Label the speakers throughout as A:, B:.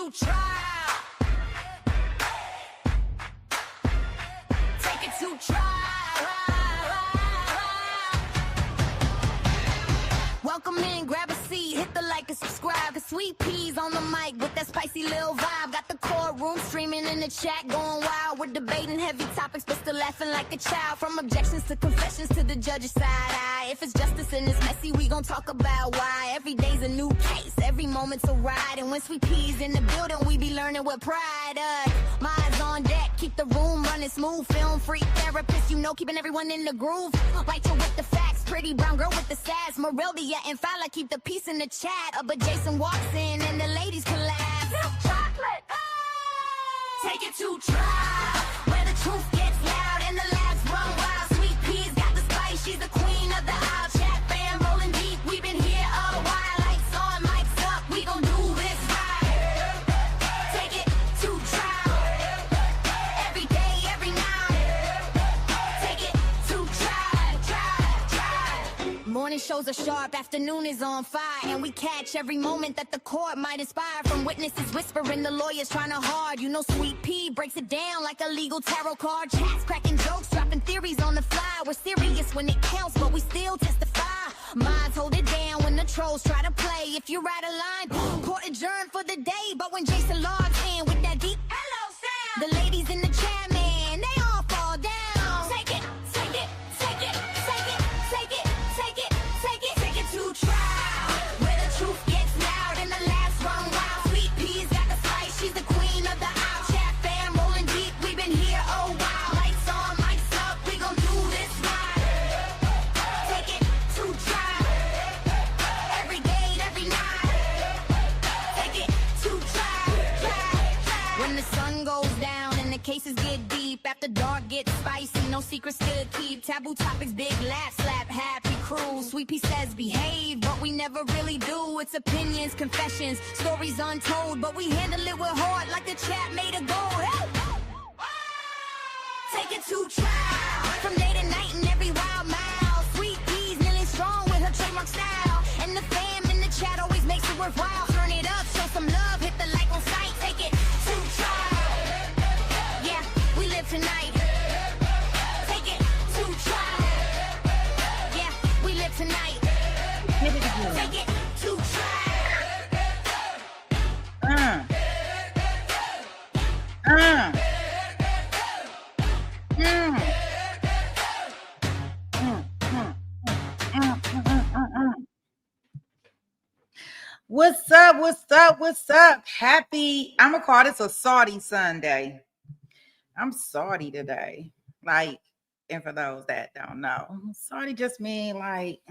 A: to trial. Take it to trial. Welcome in, grab a seat, hit the like and subscribe. Cause Sweet Peas on the mic with that spicy little vibe. Got the courtroom streaming in the chat going wild. We're debating heavy topics but still laughing like a child. From objections to confessions to the judge's side eye. If it's justice and it's messy, we gon' talk about why. Every day's a new case, every moment's a ride. And when Sweet Peas in the building, we be learning with pride. Minds on deck, keep the room running smooth. Film free therapist, you know, keeping everyone in the groove. Right to with the facts, pretty brown girl with the sass. Moreldia and Fowler keep the peace in the chat. But Jason walks in and the ladies collapse. Chocolate, take it to trial, where the truth gets loud and the laughs run wild. Sweet Peas got the spice, she's the queen of the aisle. Chat fam rolling deep, we've been here a while. Lights on, mics up, we gon' do this right. Take it to trial, every day, every night. Take it to trial. Morning shows are sharp, afternoon is on fire. And we catch every moment that the court might inspire. From witnesses whispering, the lawyers trying to hard. You know Sweet Pea breaks it down like a legal tarot card. Chats cracking jokes, dropping theories on the fly. We're serious when it counts, but we still testify. Minds hold it down when the trolls try to play. If you're out of line, court adjourned for the day. But when Jason logs in with that deep hello sound, the ladies in the chat, man, they all fall down. Take it, take it, take it, take it, take it, take it, take it, take it to trial, where the truth gets loud and the laughs run wild. Sweet Peas got the spice, she's the queen of the aisle. Chat fam rolling deep, we've been here a while. Lights on, mics up, we gon' do this right. Take it to trial, every day, every night. Take it to trial. When the sun goes down and the cases get deep, after dark gets spicy, no secrets to keep. Taboo topics, big laugh, slap, happy crew. Sweet Pea says behave, but we never really do. It's opinions, confessions, stories untold, but we handle it with heart like the chat made a goal. Hey! Take it to trial, from day to night and every wild mile. Sweet Peas million strong with her trademark style, and the fam in the chat always makes it worthwhile. Turn it up, show some love, hit the like on sight. Take it to trial, yeah, we live tonight. Take it to trial, yeah, we live tonight.
B: Hit it again.
A: Take it to trial.
B: What's up? What's up? What's up? Happy, I'm gonna call this a Saudi Sunday. I'm Saudi today. Like, and for those that don't know, Saudi just mean like,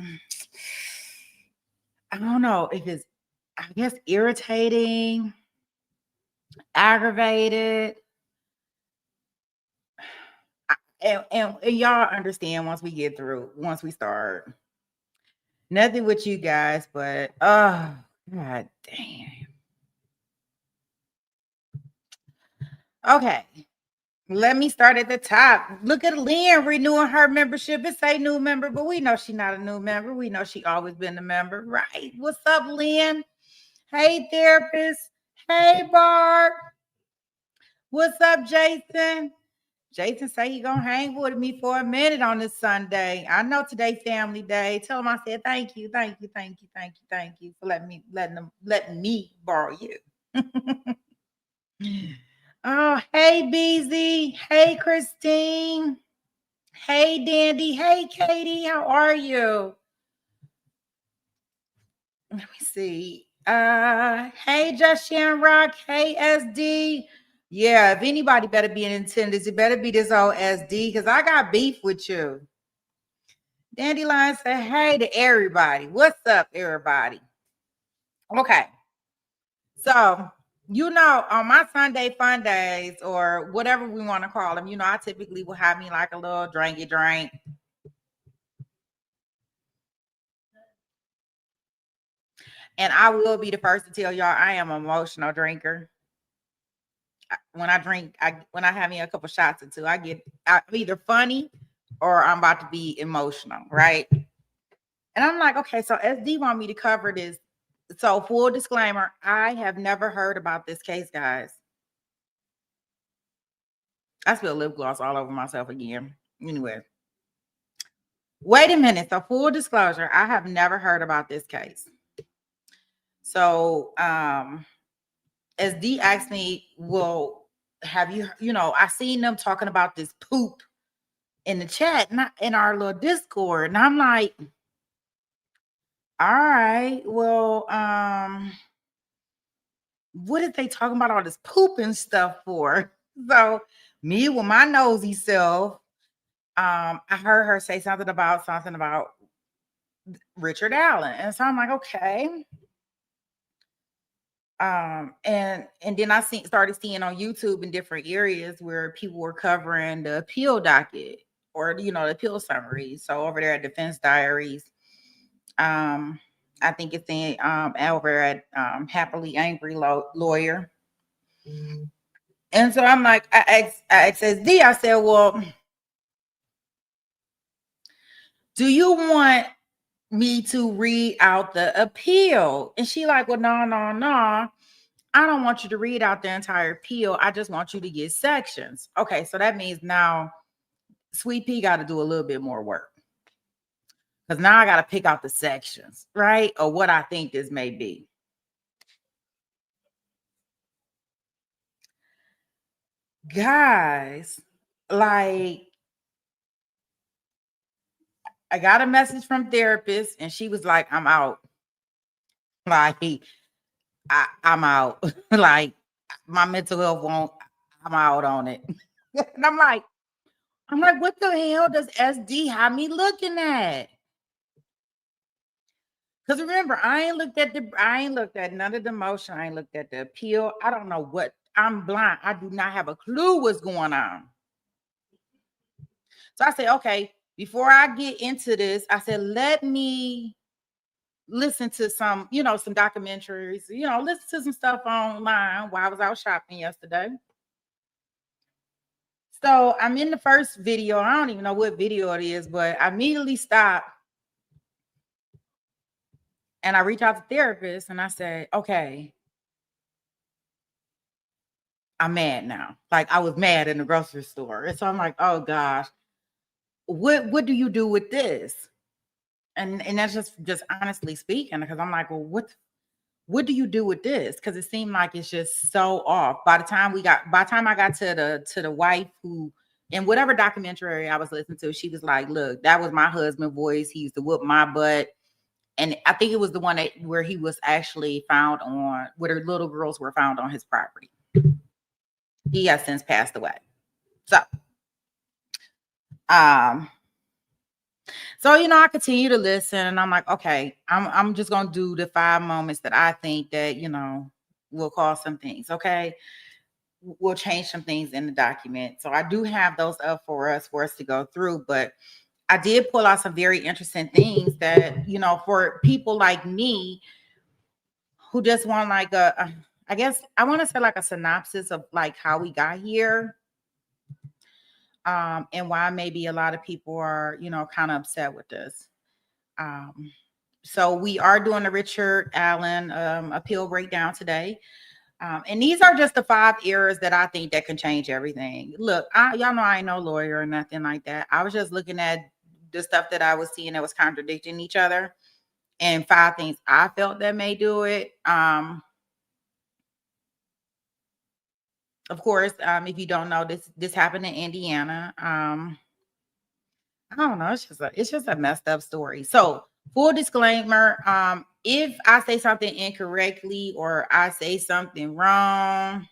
B: I don't know if it's, I guess, irritating, aggravated. And y'all understand once we get through, once we start. Nothing with you guys, but oh, God damn. Okay. Let me start at the top. Look at Lynn renewing her membership. It say new member, but we know she's not a new member. We know she always been a member, right? What's up, Lynn? Hey, therapist. Hey, Barb. What's up, Jason? Jason say he gonna hang with me for a minute on this Sunday. I know today's family day. Tell him I said thank you for letting me borrow you. Oh, hey, BZ. Hey, Christine. Hey, Dandy. Hey, Katie. How are you? Let me see. Hey, Just Shamrock. Hey, SD. Yeah, if anybody better be in attendance, it better be this old SD because I got beef with you. Dandelion said, hey to everybody. What's up, everybody? Okay. So, you know, on my Sunday fun days or whatever we want to call them, you know, I typically will have me like a little drinky drink. And I will be the first to tell y'all I am an emotional drinker. When I drink, when I have me a couple shots or two, I'm either funny or I'm about to be emotional, right? And I'm like, okay, so SD want me to cover this So full disclaimer, I have never heard about this case, guys. I spilled lip gloss all over myself again. Anyway, wait a minute. So full disclosure, I have never heard about this case. So as D asked me, well, have you, I seen them talking about this poop in the chat, not in our little Discord. And I'm like, all right, well, what are they talking about all this poop and stuff for? So me with my nosy self, I heard her say something about Richard Allen. And so I'm like, okay. And then I started seeing on YouTube in different areas where people were covering the appeal docket or the appeal summary. So over there at Defense Diaries, I think it's in over at Happily Angry Lawyer. And so I'm like, I asked SD, I said, well, do you want me to read out the appeal? And she like, well, no. I don't want you to read out the entire appeal. I just want you to get sections. Okay, so that means now Sweet Pea got to do a little bit more work. Because now I got to pick out the sections, right? Or what I think this may be. Guys, like, I got a message from therapist and she was like, I'm out. Like, I'm out. Like, my mental health won't, I'm out on it. And I'm like, what the hell does SD have me looking at? Because remember, I ain't looked at none of the motion. I ain't looked at the appeal. I don't know what, I'm blind. I do not have a clue what's going on. So I said, okay, before I get into this, I said, let me listen to some documentaries, listen to some stuff online while I was out shopping yesterday. So I'm in the first video. I don't even know what video it is, but I immediately stopped and I reached out to therapist and I said, okay, I'm mad now. Like I was mad in the grocery store. And so I'm like, oh gosh, what do you do with this? And that's just honestly speaking, because I'm like, well, what do you do with this? Because it seemed like it's just so off. By the time I got to the wife who, in whatever documentary I was listening to, she was like, look, that was my husband's voice. He used to whoop my butt. And I think it was the one where he was actually found on, where the little girls were found on his property. He has since passed away. So, I continue to listen and I'm like, okay, I'm just going to do the 5 moments that I think that, will cause some things. Okay. We'll change some things in the document. So I do have those up for us to go through, but I did pull out some very interesting things that, for people like me who just want like I guess I want to say like a synopsis of like how we got here. And why maybe a lot of people are, kind of upset with this. So we are doing the Richard Allen appeal breakdown today. And these are just the 5 errors that I think that can change everything. Look, y'all know I ain't no lawyer or nothing like that. I was just looking at the stuff that I was seeing that was contradicting each other, and 5 things I felt that may do it. Of course, if you don't know, this happened in Indiana. I don't know. It's just a messed up story. So full disclaimer, if I say something incorrectly or I say something wrong,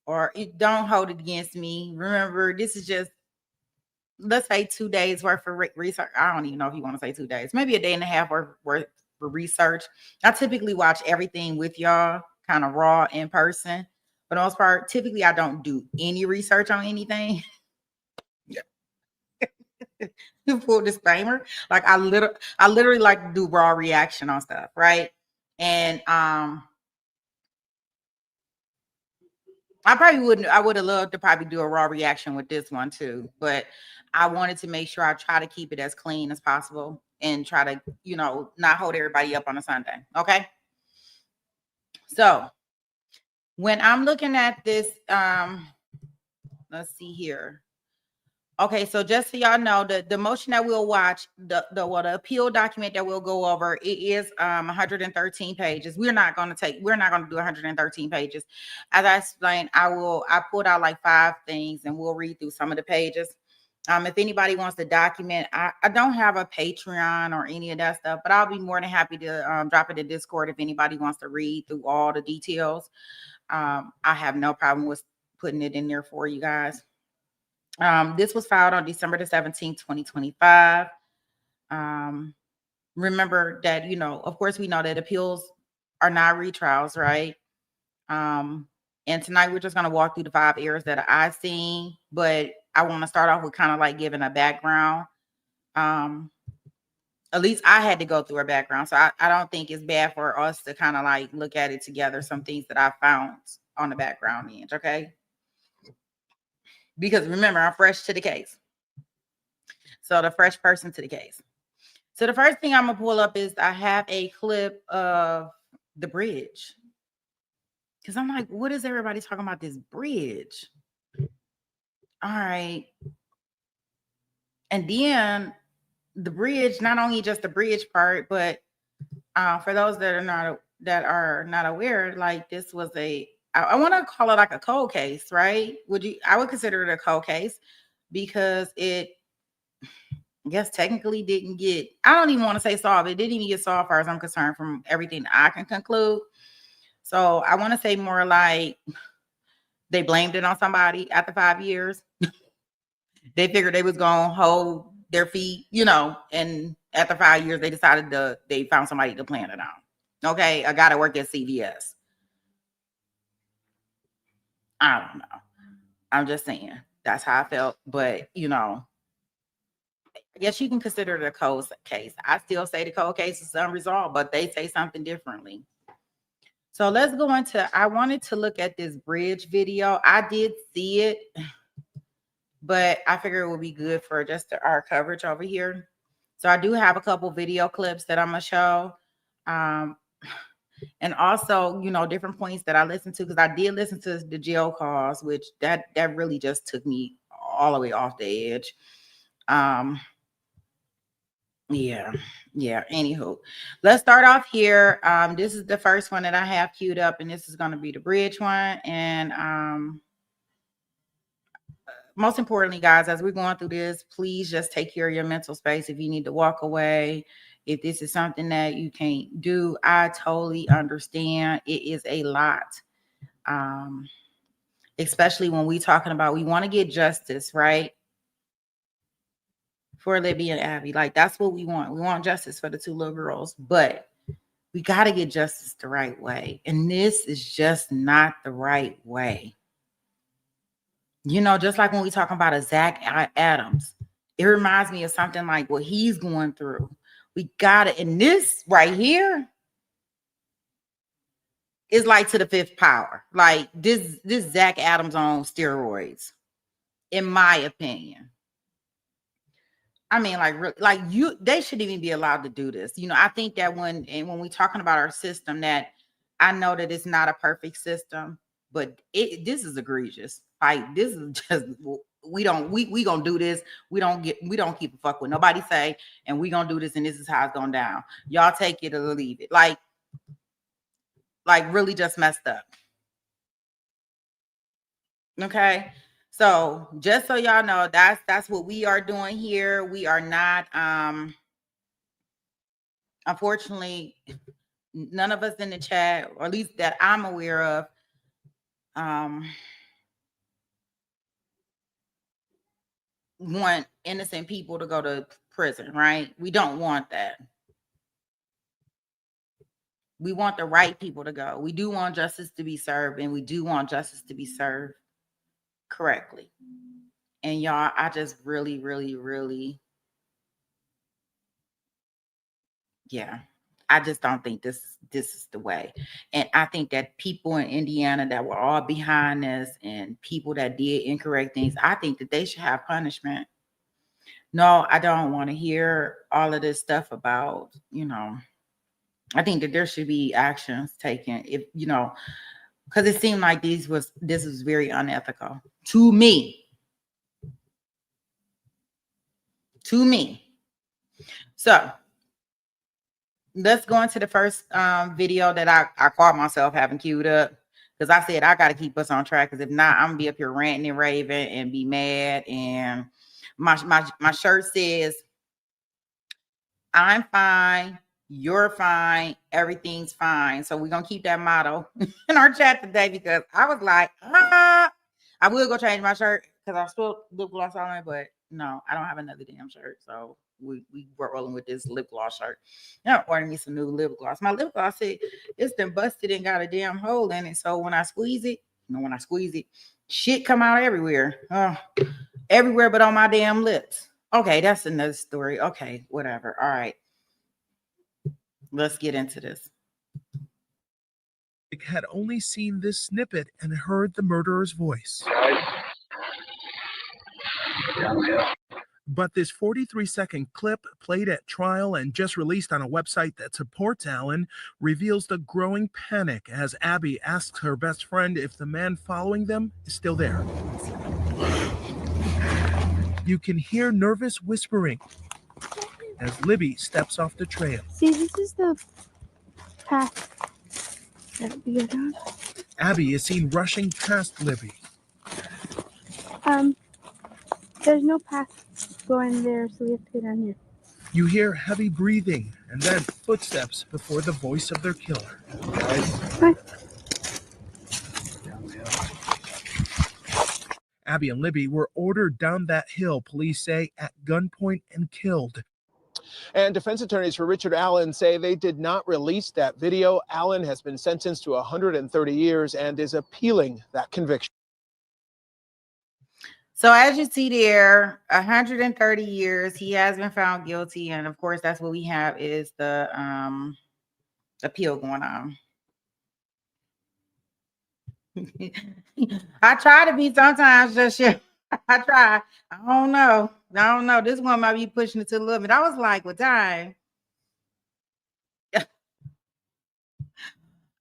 B: or don't hold it against me. Remember, this is just, let's say 2 days worth of research. I don't even know if you want to say 2 days, maybe a day and a half worth for research. I typically watch everything with y'all kind of raw in person. For the most part, typically I don't do any research on anything. Full disclaimer, like I literally like to do raw reaction on stuff, right? And I would have loved to probably do a raw reaction with this one too, but I wanted to make sure I try to keep it as clean as possible. and try to, not hold everybody up on a Sunday. Okay. So when I'm looking at this, let's see here. Okay, so just so y'all know, the motion that we'll watch, the appeal document that we'll go over, it is 113 pages. We're not going to do 113 pages. As I explained, I pulled out like 5 things and we'll read through some of the pages. If anybody wants to document, I don't have a Patreon or any of that stuff, but I'll be more than happy to drop it in Discord if anybody wants to read through all the details. I have no problem with putting it in there for you guys. This was filed on December the 17th, 2025. Remember that, of course, we know that appeals are not retrials, right? And tonight we're just going to walk through the 5 errors that I've seen, but I want to start off with kind of like giving a background. At least I had to go through a background, so I don't think it's bad for us to kind of like look at it together, some things that I found on the background end, okay? Because remember, I'm fresh to the case. So the fresh person to the case. So the first thing I'm going to pull up is I have a clip of the bridge. Because I'm like, what is everybody talking about this bridge? All right. And then the bridge, not only just the bridge part, but for those that are not aware, like this was I want to call it like a cold case, right? I would consider it a cold case because it, I guess, technically didn't get, I don't even want to say solved. It didn't even get solved, as far as I'm concerned, from everything I can conclude. So I want to say more like they blamed it on somebody after 5 years. They figured they was going to hold their feet, and after 5 years, they found somebody to plant it on. Okay, I got to work at CVS. I don't know. I'm just saying that's how I felt. But, I guess you can consider it a cold case. I still say the cold case is unresolved, but they say something differently. So let's go into, I wanted to look at this bridge video. I did see it, but I figure it would be good for just our coverage over here. So I do have a couple video clips that I'm going to show. And also, different points that I listened to, because I did listen to the jail calls, which that really just took me all the way off the edge. Yeah. Anywho, let's start off here. This is the first one that I have queued up, and this is going to be the bridge one. And most importantly, guys, as we're going through this, please just take care of your mental space. If you need to walk away, if this is something that you can't do, I totally understand. It is a lot. Especially when we talking about, we want to get justice, right? For Libby and Abby. Like, that's what we want. We want justice for the 2 little girls, but we got to get justice the right way. And this is just not the right way. Just like when we talk about a Zach Adams, it reminds me of something like what he's going through. We got it. And this right here is like to the 5th power. Like this Zach Adams on steroids, in my opinion. I mean, they shouldn't even be allowed to do this. I think that when we're talking about our system, that I know that it's not a perfect system, but this is egregious. Like, this is just, we gonna do this. We don't keep a fuck with nobody say, and we gonna do this, and this is how it's going down. Y'all take it or leave it. Like really just messed up. Okay. So just so y'all know, that's what we are doing here. We are not, unfortunately, none of us in the chat, or at least that I'm aware of, want innocent people to go to prison, right? We don't want that. We want the right people to go. We do want justice to be served, and we do want justice to be served correctly. And y'all, I just really, really, really, I just don't think this is the way. And I think that people in Indiana that were all behind this, and people that did incorrect things, I think that they should have punishment. No, I don't want to hear all of this stuff about, I think that there should be actions taken if, because it seemed like this was very unethical to me. So let's go into the first video that I caught myself having queued up, because I said I got to keep us on track, because if not, I'm gonna be up here ranting and raving and be mad. And my shirt says, I'm fine, you're fine, everything's fine. So we're gonna keep that motto in our chat today, because I was like, I will go change my shirt because I spilled lip gloss on it, but no, I don't have another damn shirt. So we were rolling with this lip gloss shirt. Now ordering me some new lip gloss. My lip gloss, it's been busted and got a damn hole in it. So when I squeeze it, shit come out everywhere. Everywhere but on my damn lips. Okay, that's another story. Okay, whatever. All right. Let's get into this.
C: Had only seen this snippet and heard the murderer's voice. But this 43-second clip, played at trial and just released on a website that supports Allen, reveals the growing panic as Abby asks her best friend if the man following them is still there. You can hear nervous whispering as Libby steps off the trail.
D: See, this is the path that we go down.
C: Abby is seen rushing past Libby.
D: There's no path going there, so we have to go down here.
C: You hear heavy breathing and then footsteps before the voice of their killer.
D: Hi.
C: Abby and Libby were ordered down that hill, police say, at gunpoint and killed.
E: And defense attorneys for Richard Allen say they did not release that video. Allen has been sentenced to 130 years and is appealing that conviction.
B: So as you see there, 130 years, he has been found guilty. And of course, that's what we have is the appeal going on. I try to be sometimes just shit. I try. I don't know. This one might be pushing it to the limit. I was like, well, dang. I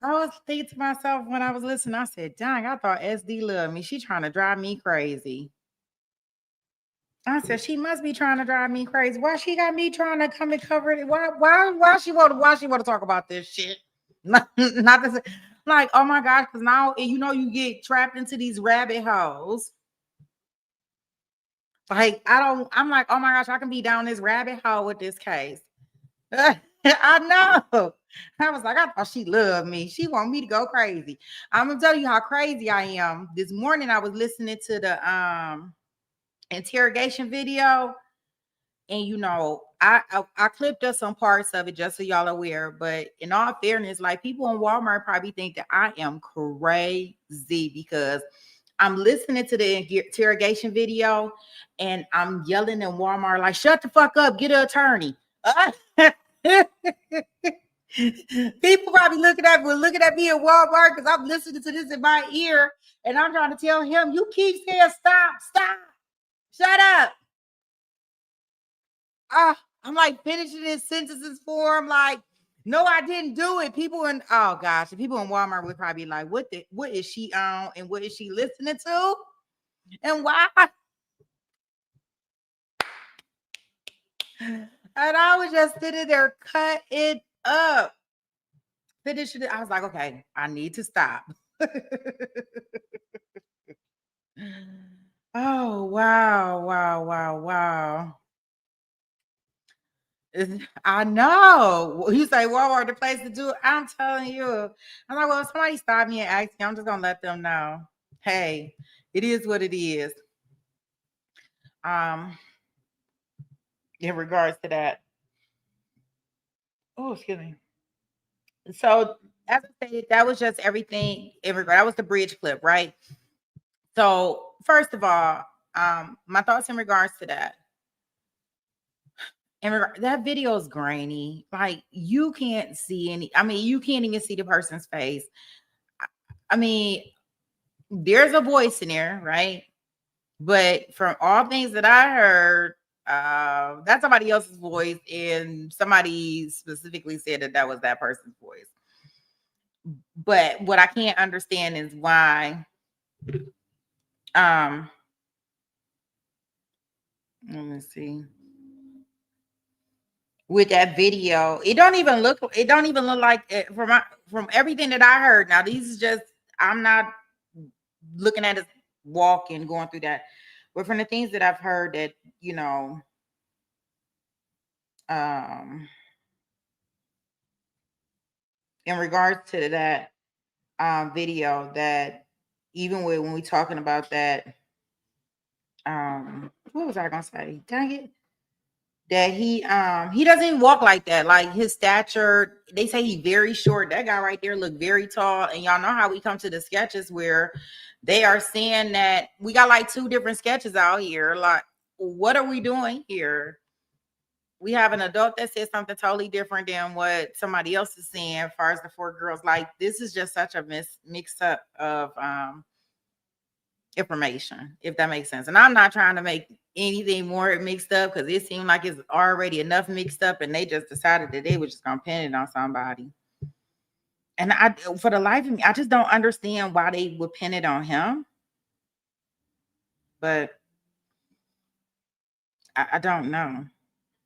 B: was thinking to myself when I was listening, I said, dang, I thought SD loved me. She trying to drive me crazy. I said, she must be trying to drive me crazy. Why she got me trying to come and cover it? Why she want to talk about this shit? Not this. Like, oh my gosh, because now you get trapped into these rabbit holes. Like, I'm like, oh my gosh, I can be down this rabbit hole with this case. I know. I was like, I thought she loved me. She want me to go crazy. I'm gonna tell you how crazy I am. This morning I was listening to the interrogation video, and I clipped up some parts of it just so y'all are aware. But in all fairness, like, people in Walmart probably think that I am crazy because I'm listening to the interrogation video and I'm yelling in Walmart like, shut the fuck up, get an attorney. People probably looking at me at Walmart because I'm listening to this in my ear and I'm trying to tell him, you keep saying stop, shut up. I'm like finishing his sentences for him, like, no, I didn't do it. People in Walmart would probably be like, what is she on and what is she listening to? And why? And I was just sitting there cutting up. Finishing it. I was like, okay, I need to stop. Oh, wow. I know. You say Walmart the place to do it. I'm telling you. I'm like, well, if somebody stop me and ask me, I'm just gonna let them know. Hey, it is what it is. In regards to that. Oh, excuse me. So as I said, that was just everything in regard. That was the bridge clip, right? So first of all, my thoughts in regards to that. That video is grainy. Like, you can't see you can't even see the person's face. I mean, there's a voice in there, right? But from all things that I heard, That's somebody else's voice, and somebody specifically said that was that person's voice. But what I can't understand is why let me see. With that video, it don't even look like it from everything that I heard. Now, these is just, I'm not looking at it walking, going through that. But from the things that I've heard that, in regards to that video, that even when we talking about that, what was I gonna say? Dang it. That he doesn't even walk like that. Like his stature, they say he's very short. That guy right there look very tall. And y'all know how we come to the sketches where they are saying that we got like 2 different sketches out here. Like, what are we doing here? We have an adult that says something totally different than what somebody else is saying as far as the 4 girls. Like, this is just such a mix up of information, if that makes sense. And I'm not trying to make anything more mixed up, because it seemed like it's already enough mixed up, and they just decided that they were just gonna pin it on somebody. And for the life of me, I just don't understand why they would pin it on him. But I don't know.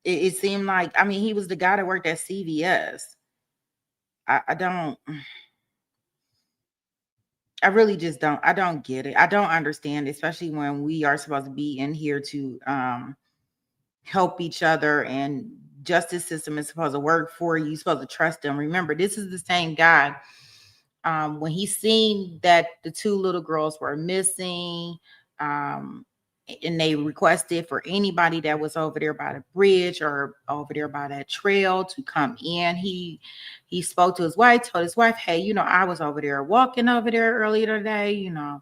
B: It seemed like, I mean, he was the guy that worked at CVS. I really just don't. I don't get it. I don't understand, especially when we are supposed to be in here to help each other, and justice system is supposed to work for you. You're supposed to trust them. Remember, this is the same guy. When he seen that the 2 little girls were missing, and they requested for anybody that was over there by the bridge or over there by that trail to come in. He spoke to his wife, told his wife, hey, I was over there walking over there earlier today, and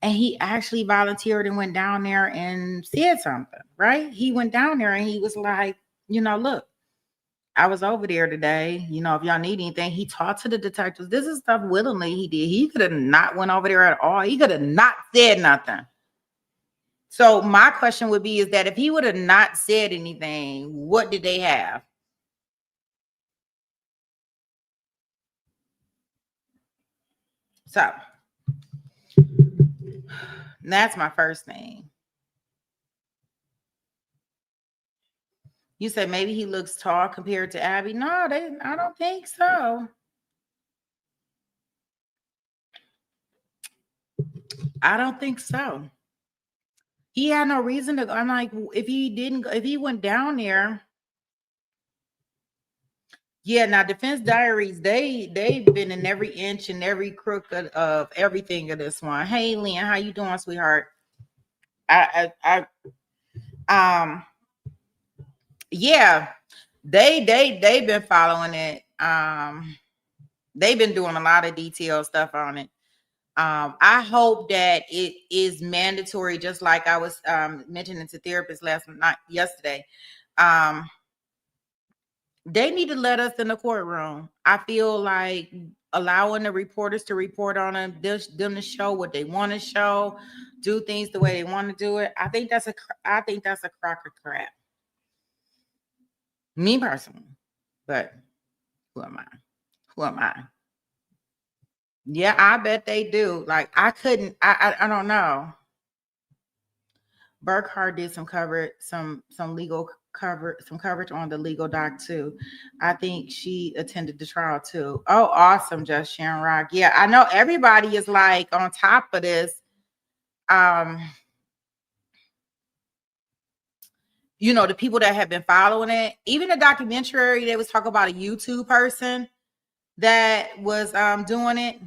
B: he actually volunteered and went down there and said something, right? He went down there and he was like, look, I was over there today. If y'all need anything, he talked to the detectives. This is stuff willingly he did. He could have not went over there at all. He could have not said nothing. So my question would be, is that if he would have not said anything, what did they have? So that's my first thing. You said maybe he looks tall compared to Abby. No, I don't think so. I don't think so. He had no reason to go. I'm like, if he went down there. Yeah, now Defense Diaries, they've been in every inch and every crook of everything of this one. Hey, Lynn, how you doing, sweetheart? Yeah, they've been following it. They've been doing a lot of detailed stuff on it. I hope that it is mandatory, just like I was mentioning to therapists yesterday. They need to let us in the courtroom. I feel like allowing the reporters to report on them to show what they want to show, do things the way they want to do it. I think that's a crock of crap. Me personally, but who am I? Yeah, I bet they do. Like, I don't know. Burkhart did some coverage on the legal doc too. I think she attended the trial too. Oh, awesome, Just Sharon Rock. Yeah, I know everybody is like on top of this. The people that have been following it, even the documentary, they was talking about a YouTube person that was doing it,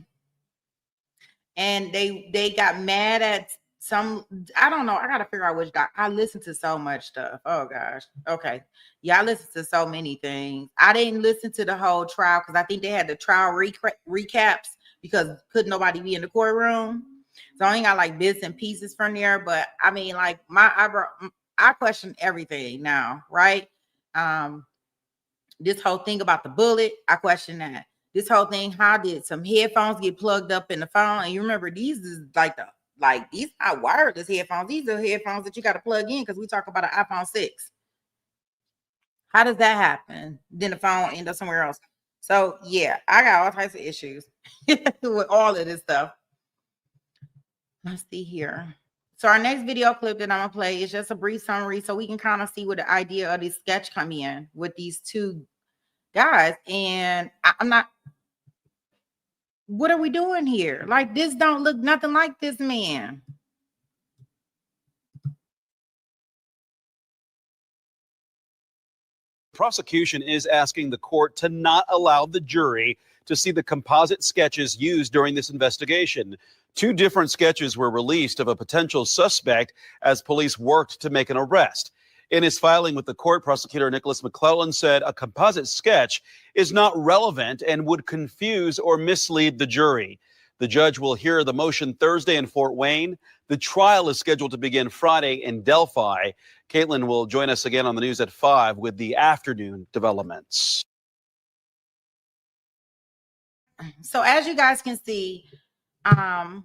B: and they got mad at some, I don't know. I gotta figure out which doc. I listen to so much stuff. Oh gosh. Okay. Yeah, I listen to so many things. I didn't listen to the whole trial because I think they had the trial recaps because couldn't nobody be in the courtroom. So I only got like bits and pieces from there. But I mean, like I question everything now, right? This whole thing about the bullet, I question that. This whole thing, how did some headphones get plugged up in the phone? And you remember, these is like Like, these are wireless headphones. These are headphones that you got to plug in because we talk about an iPhone 6. How does that happen? Then the phone end up somewhere else. So yeah, I got all types of issues with all of this stuff. Let's see here. So our next video clip that I'm gonna play is just a brief summary so we can kind of see where the idea of this sketch come in with these two guys. And I'm not, what are we doing here? Like, this don't look nothing like this man.
F: Prosecution is asking the court to not allow the jury to see the composite sketches used during this investigation. 2 different sketches were released of a potential suspect as police worked to make an arrest. In his filing with the court, prosecutor Nicholas McClellan said a composite sketch is not relevant and would confuse or mislead the jury. The judge will hear the motion Thursday in Fort Wayne. The trial is scheduled to begin Friday in Delphi. Caitlin will join us again on the news at 5 with the afternoon developments.
B: So as you guys can see, that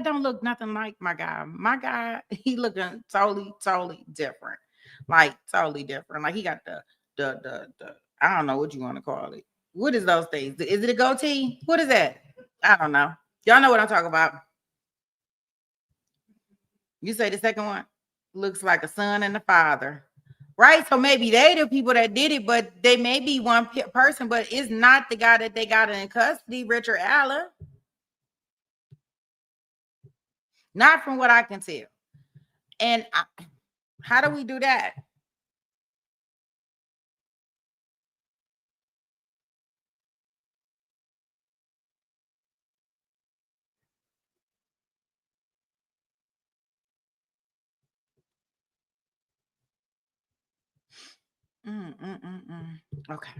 B: don't look nothing like my guy. My guy, he looking totally different. Like totally different. Like he got the I don't know what you want to call it. What is those things? Is it a goatee? What is that? I don't know. Y'all know what I'm talking about. You say the second one looks like a son and a father, right? So maybe they the people that did it, but they may be one person, but it's not the guy that they got in custody, Richard Allen. Not from what I can tell. And how do we do that? Okay.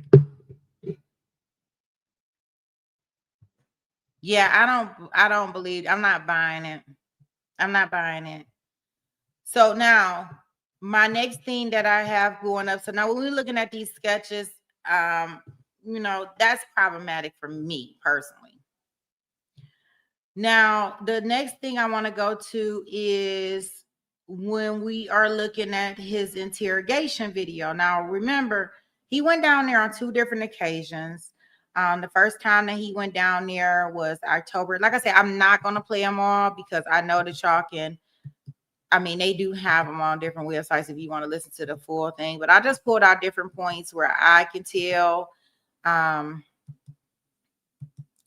B: Yeah, I don't believe, I'm not buying it. I'm not buying it. So now my next thing that I have going up. So now when we're looking at these sketches, you know, that's problematic for me personally. Now, the next thing I want to go to is when we are looking at his interrogation video. Now, remember, he went down there on 2 different occasions. The first time that he went down there was October. Like I said, I'm not going to play them all because I know that y'all can, I mean, they do have them on different websites if you want to listen to the full thing. But I just pulled out different points where I can tell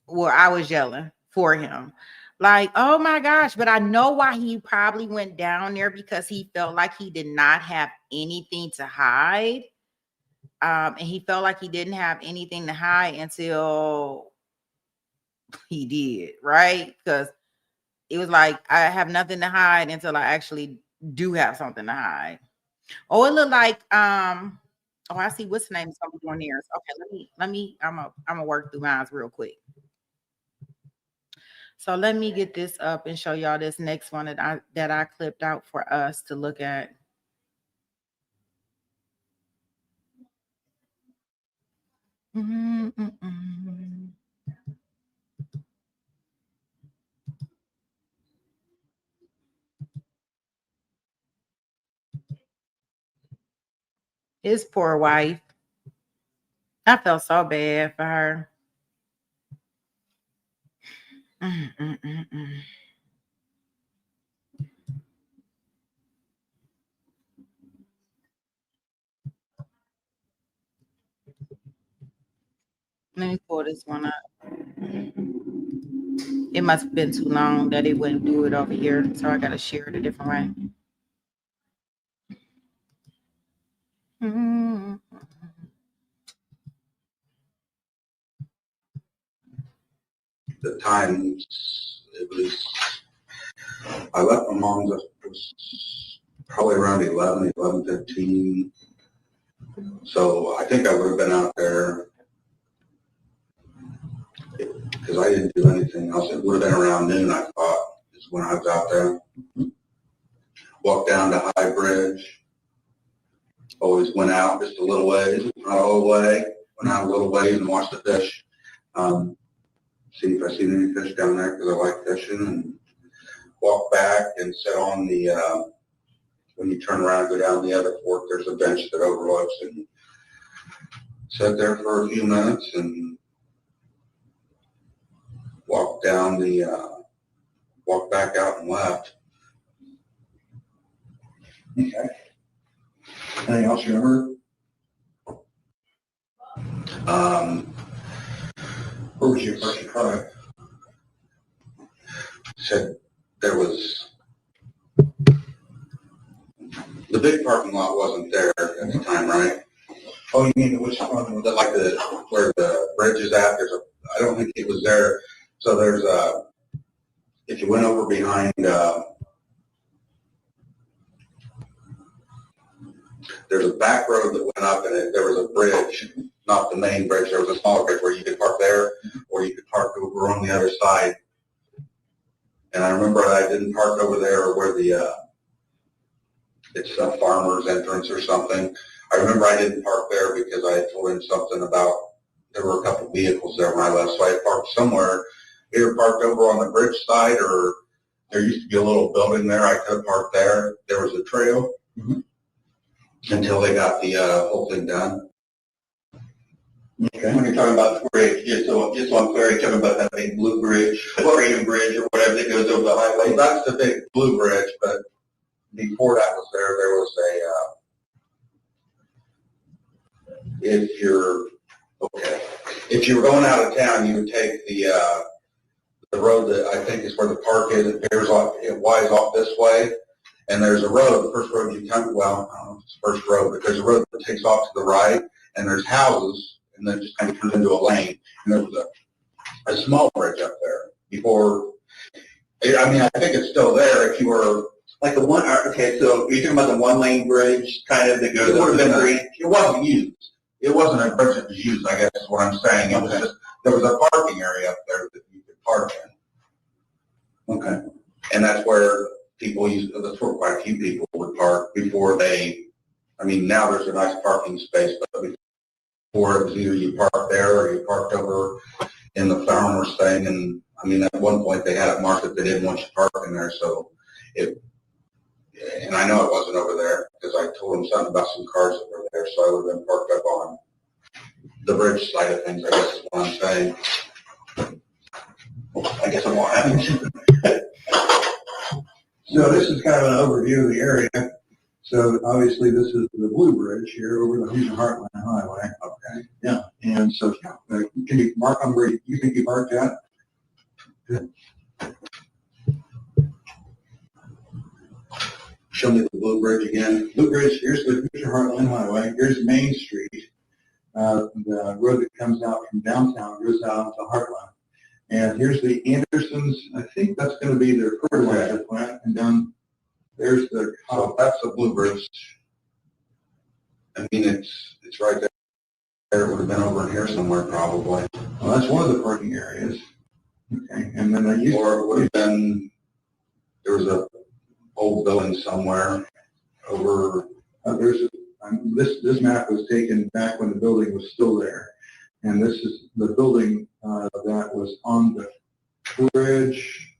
B: where I was yelling for him. Like, oh my gosh, but I know why he probably went down there, because he felt like he did not have anything to hide. And he felt like he didn't have anything to hide until he did, right? Because it was like, I have nothing to hide until I actually do have something to hide. Oh, it looked like, oh, I see what's the name is somebody doing theirs. Okay, let me, I'm gonna work through mine real quick. So let me get this up and show y'all this next one that I clipped out for us to look at. His poor wife. I felt so bad for her. Let me pull this one up. It must have been too long that it wouldn't do it over here, so I gotta share it a different way.
G: The times, it was, I left my mom's, it was probably around 11:15. So I think I would have been out there, because I didn't do anything else. It would have been around noon, I thought, is when I was out there. Walked down to High Bridge. Always went out just a little ways, not all the way. Went out a little ways and watched the fish. See if I seen any fish down there, because I like fishing. And walk back and sit on the, when you turn around and go down the other fork, there's a bench that overlooks, and sat there for a few minutes and walked down the, walked back out and left.
H: Okay. Anything else you remember? Where was you first car?
G: Said there was, the big parking lot wasn't there at the time, right?
H: Oh, you mean which one?
G: Like where the bridge is at, I don't think it was there. So there's if you went over behind, there's a back road that went up, and there was a bridge, not the main bridge. There was a smaller bridge where you could park there, or you could park over on the other side. And I remember I didn't park over there where the, it's a farmer's entrance or something. I remember I didn't park there because I had told him something about, there were a couple vehicles there when I left, so I parked somewhere, either parked over on the bridge side, or there used to be a little building there. I could have parked there. There was a trail until they got the whole thing done.
H: Okay.
G: When you're talking about the bridge, just so I'm clear, you're talking about that big blue bridge, the Freedom Bridge or whatever that goes over the highway. Well, that's the big blue bridge, but before that was there was a, if you're going out of town, you would take the road that I think is where the park is. It bears off, it winds off this way, and there's a road, the first road you come, well, I don't know if it's the first road, but there's a road that takes off to the right, and there's houses, and then just kind of turns into a lane. And there was a small bridge up there before. I mean, I think it's still there if you were like the one. Okay, so you're talking about the one-lane bridge, kind of that goes. It would have been green. It wasn't used. It wasn't a bridge that was used. I guess is what I'm saying. It was just there was a parking area up there that you could park in. Okay, and that's where people used. That's where quite a few people would park before they. I mean, now there's a nice parking space, but before it was either you parked there or you parked over in the farmer's thing. And I mean, at one point they had it marked that they didn't want you parking there. So and I know it wasn't over there because I told them something about some cars that were there. So I would have been parked up on the bridge side of things, I guess is what I'm saying. I guess I'm all having.
H: So this is kind of an overview of the area. So obviously this is the Blue Bridge here over the Houston Heartland Highway. Okay. Yeah. And so can you mark on where you think you parked at? Good.
G: Show me the Blue Bridge again.
H: Blue Bridge, here's the Houston Heartland Highway. Here's Main Street. The road that comes out from downtown goes out to Heartland. And here's the Andersons. I think that's going to be their fertilizer plant. And down there's the,
G: so that's the Blue Bridge. I mean, it's right there. It would have been over here somewhere probably.
H: Well, that's one of the parking areas. Okay, and then
G: or it would have been, there was a old building somewhere over.
H: This map was taken back when the building was still there. And this is the building that was on the bridge,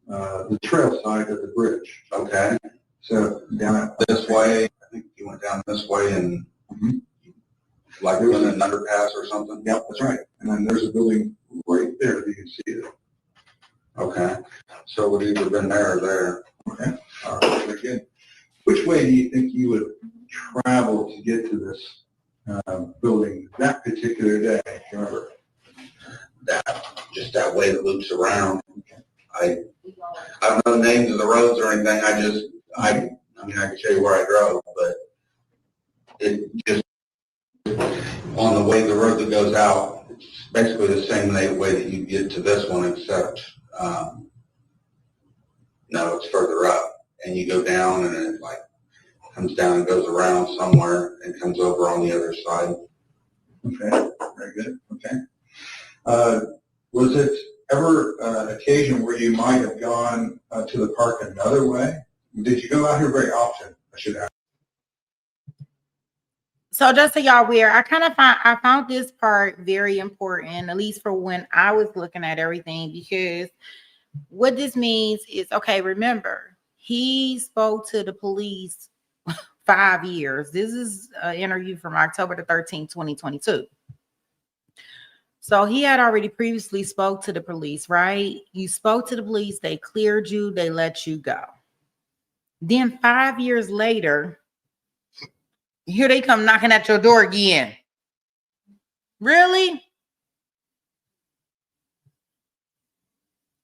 H: the trail side of the bridge.
G: Okay.
H: So down
G: this way, I think you went down this way and like there was an underpass or something.
H: Yep, that's right. And then there's a building right there that you can see it.
G: Okay. So it would either been there or there.
H: Okay. All right, very good. Which way do you think you would travel to get to this building that particular day? Remember?
G: Just that way that loops around. I don't know the names of the roads or anything. I mean, I can show you where I drove, but it just, on the way, the road that goes out, it's basically the same way that you get to this one, except, no, it's further up. And you go down and it like comes down and goes around somewhere and comes over on the other side.
H: Okay, very good. Okay. Was it ever an occasion where you might have gone to the park another way? Did you go out here very often? I should ask.
B: So just so y'all aware, I found this part very important, at least for when I was looking at everything, because What this means is, okay, remember, he spoke to the police 5 years. This is an interview from October the 13th, 2022. So he had already previously spoke to the police, right? You spoke to the police, they cleared you, they let you go. Then 5 years later, here they come knocking at your door again. Really?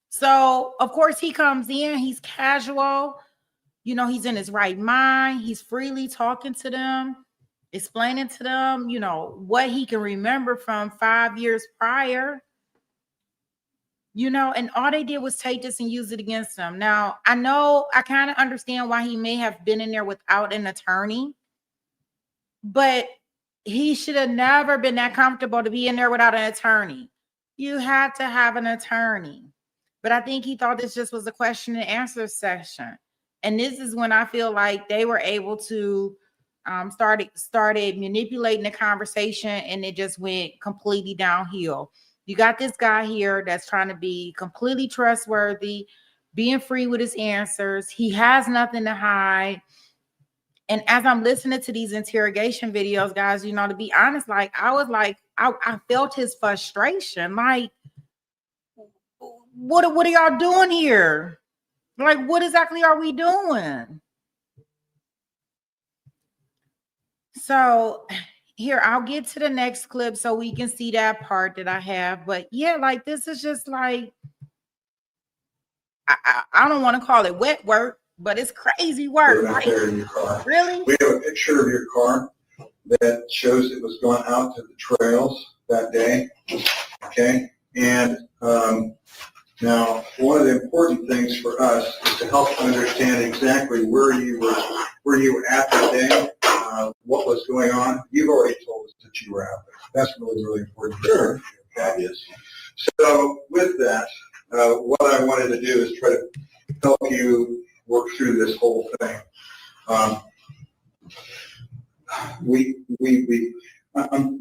B: So, of course, he comes in, he's casual, you know, he's in his right mind, he's freely talking to them, explaining to them, you know, what he can remember from 5 years prior, you know, and all they did was take this and use it against him. Now, I know I kind of understand why he may have been in there without an attorney, but he should have never been that comfortable to be in there without an attorney. You had to have an attorney. But I think he thought this just was a question and answer session. And this is when I feel like they were able to started manipulating the conversation, and it just went completely downhill. You got this guy here that's trying to be completely trustworthy, being free with his answers. He has nothing to hide. And as I'm listening to these interrogation videos, guys, you know, to be honest, like I felt his frustration. Like, what are y'all doing here? Like, what exactly are we doing? So here, I'll get to the next clip so we can see that part that I have. But yeah, like, this is just like, I don't want to call it wet work, but it's crazy work.
H: Out there in your car.
B: Really?
H: We have a picture of your car that shows it was going out to the trails that day. Okay. And now, one of the important things for us is to help understand exactly where you were at that day, what was going on. You've already told us that you were out there. That's really, really important. Sure. Okay. Yes. So with that, what I wanted to do is try to help you work through this whole thing. I'm going to be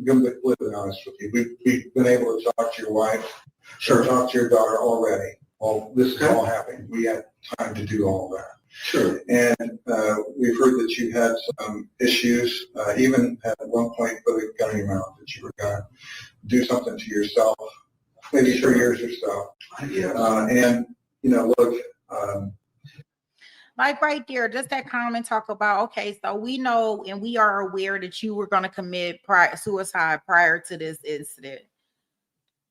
H: completely honest with you. We've been able to talk to your wife, sure, talk to your daughter already. Well, this is all happening. We had time to do all that. Sure. And we've heard that you had some issues, even at one point put a gun in your mouth, that you were going to do something to yourself, maybe 3 years or so. Yeah. And, you know, look,
B: like right there, just that comment talk about, okay, so we know and we are aware that you were going to commit suicide prior to this incident.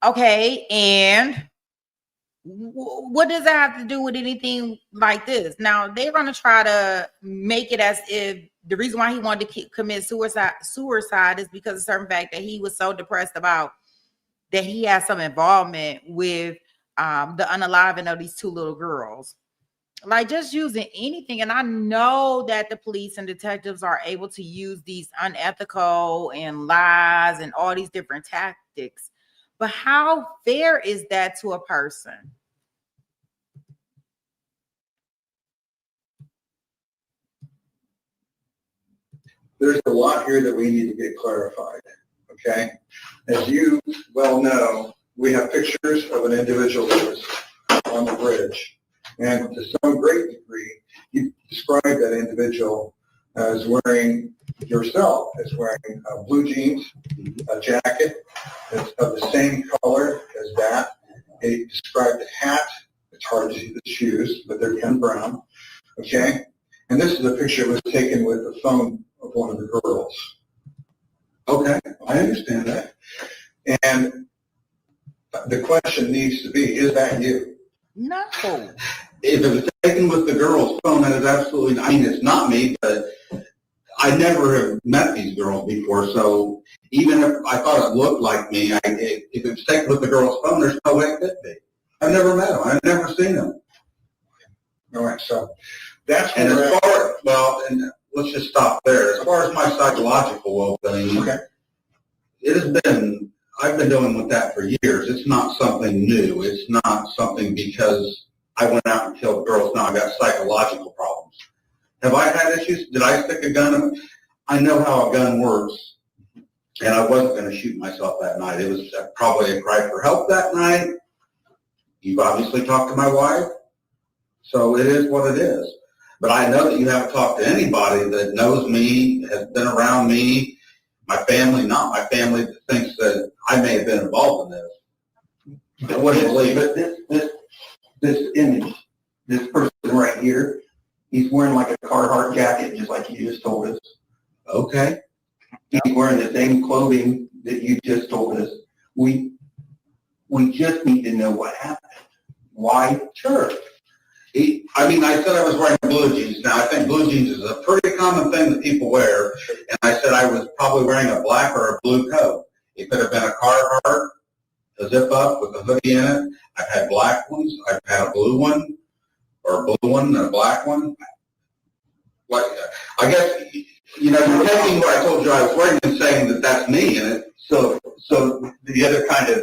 B: Okay, and what does that have to do with anything like this? Now, they're going to try to make it as if the reason why he wanted to commit suicide is because of certain fact that he was so depressed about that he had some involvement with the unaliving of these 2 little girls. Like, just using anything. And I know that the police and detectives are able to use these unethical and lies and all these different tactics. But how fair is that to a person?
H: There's a lot here that we need to get clarified, okay? As you well know, we have pictures of an individual that was on the bridge. And to some great degree, you describe that individual as wearing, yourself as wearing blue jeans, a jacket that's of the same color as that. And you described the hat. It's hard to see the shoes, but they're Ken Brown, okay? And this is a picture that was taken with the phone of one of the girls. Okay, I understand that. And the question needs to be, is that you?
B: No.
G: If it was taken with the girl's phone, that is absolutely, I mean, it's not me, but I never have met these girls before, so even if I thought it looked like me, if it was taken with the girl's phone, there's no way it could be. I've never met them. I've never seen them.
H: All right, so that's
G: and as far, well, and let's just stop there. As far as my psychological well-being, okay, it has been, I've been dealing with that for years. It's not something new. It's not something because I went out and killed girls. Now I've got psychological problems. Have I had issues? Did I stick a gun in them? I know how a gun works, and I wasn't going to shoot myself that night. It was probably a cry for help that night. You've obviously talked to my wife, so it is what it is. But I know that you haven't talked to anybody that knows me, has been around me, my family, not my family, that thinks that I may have been involved in this. I wouldn't believe it.
H: But this image, this person right here, he's wearing like a Carhartt jacket, just like you just told us.
G: Okay.
H: He's wearing the same clothing that you just told us. We just need to know what happened. Why?
G: Sure. I said I was wearing blue jeans. Now, I think blue jeans is a pretty common thing that people wear. And I said I was probably wearing a black or a blue coat. It could have been a Carhartt, a zip-up with a hoodie in it. I've had black ones. I've had a blue one, or a blue one and a black one. Like, I guess, you're taking what I told you I was wearing and saying that that's me in it.
H: So the other kind of,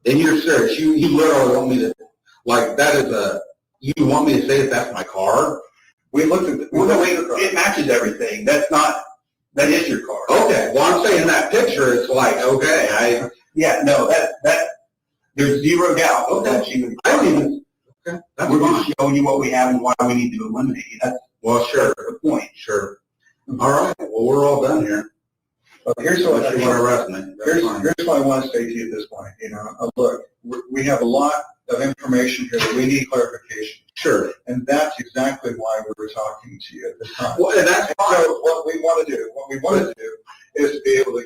G: And you're serious. You literally want me to, like, that is you want me to say that that's my car?
H: we looked at it matches everything. That is your car.
G: Okay, well, I'm saying that picture, it's like, okay,
H: that there's zero doubt.
G: Okay.
H: That you.
G: I don't even, okay, that's
H: We're
G: fine.
H: just showing you what we have and why we need to eliminate it. That's
G: Well, sure,
H: the point.
G: sure. All right, well, we're all done here.
H: Here's what
G: Unless you want to arrest me. That's fine.
H: Here's what I want to say to you at this point. Look, we have a lot of information here that we need clarification.
G: Sure.
H: And that's exactly why we were talking to you at this time.
G: Well, and that's fine.
H: So what we want to do is to be able to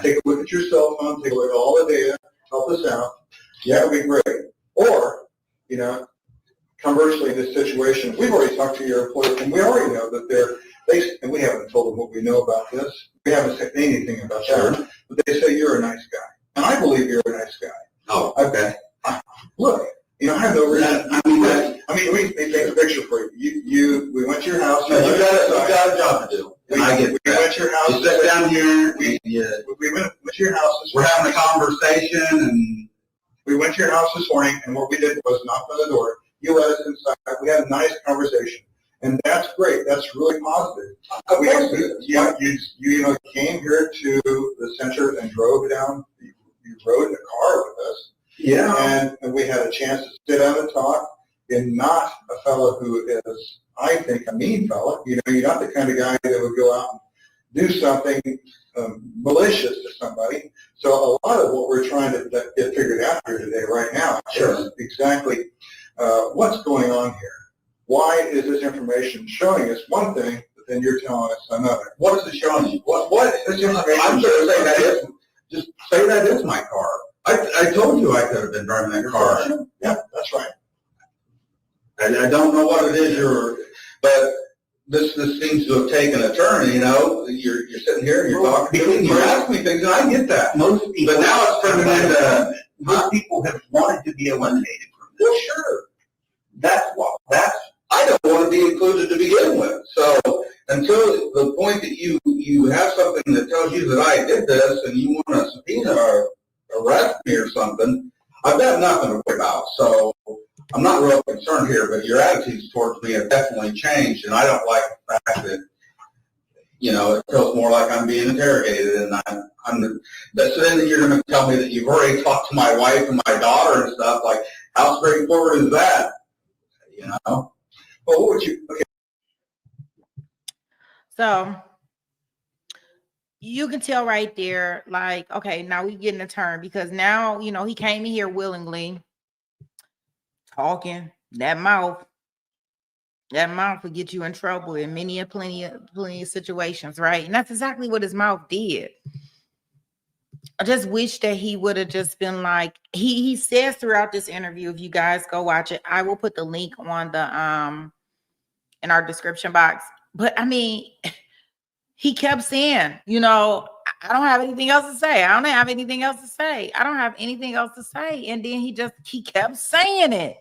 H: take a look at your cell phone, take a look at all the data, help us out. Yeah, it would be great. Or, conversely, in this situation, we've already talked to your employer, and we already know that and we haven't told them what we know about this. We haven't said anything about that. But they say you're a nice guy. And I believe you're a nice guy.
G: Oh, okay.
H: Look, I have no reason. We take a picture for you. We went to your house.
G: No, you got a job to do.
H: We
G: I get
H: went
G: that.
H: to your house.
G: You sit down here,
H: We went to your house this
G: we're
H: morning.
G: having a conversation, and
H: We went to your house this morning, and what we did was knock on the door. You let us inside. We had a nice conversation. And that's great. That's really positive. You came here to the center and drove down. You rode in the car with us.
G: yeah.
H: And we had a chance to sit down and talk. And not a fellow who is, I think, a mean fellow. You're not the kind of guy that would go out and do something malicious to somebody. So a lot of what we're trying to get figured out here today, right now, is exactly what's going on here. Why is this information showing us one thing, but then you're telling us another?
G: What is it showing you? What is this information? I'm sure saying that is, just say that is my car. I told you I could have been driving that car.
H: Yeah, that's right.
G: I don't know what it is but this seems to have taken a turn, You're sitting here and you're talking to me, and you're asking me things, and I get that.
H: Most people,
G: But now it's turning into,
H: most people have wanted to be eliminated from this.
G: well, sure. I don't want to be included to begin with. So until the point that you have something that tells you that I did this and you want to subpoena or arrest me or something, I've got nothing to worry about. So I'm not real concerned here, but your attitudes towards me have definitely changed, and I don't like the fact that, it feels more like I'm being interrogated, and so then you're going to tell me that you've already talked to my wife and my daughter and stuff. Like, how straightforward is that? Well, what would you? Okay.
B: So you can tell right there, like, okay, now we getting a turn, because now, he came in here willingly talking. That mouth would get you in trouble in plenty of situations, right? And that's exactly what his mouth did. I just wish that he would have just been like, he says throughout this interview, if you guys go watch it, I will put the link on the in our description box. But he kept saying, I don't have anything else to say. I don't have anything else to say. I don't have anything else to say. And then he kept saying it.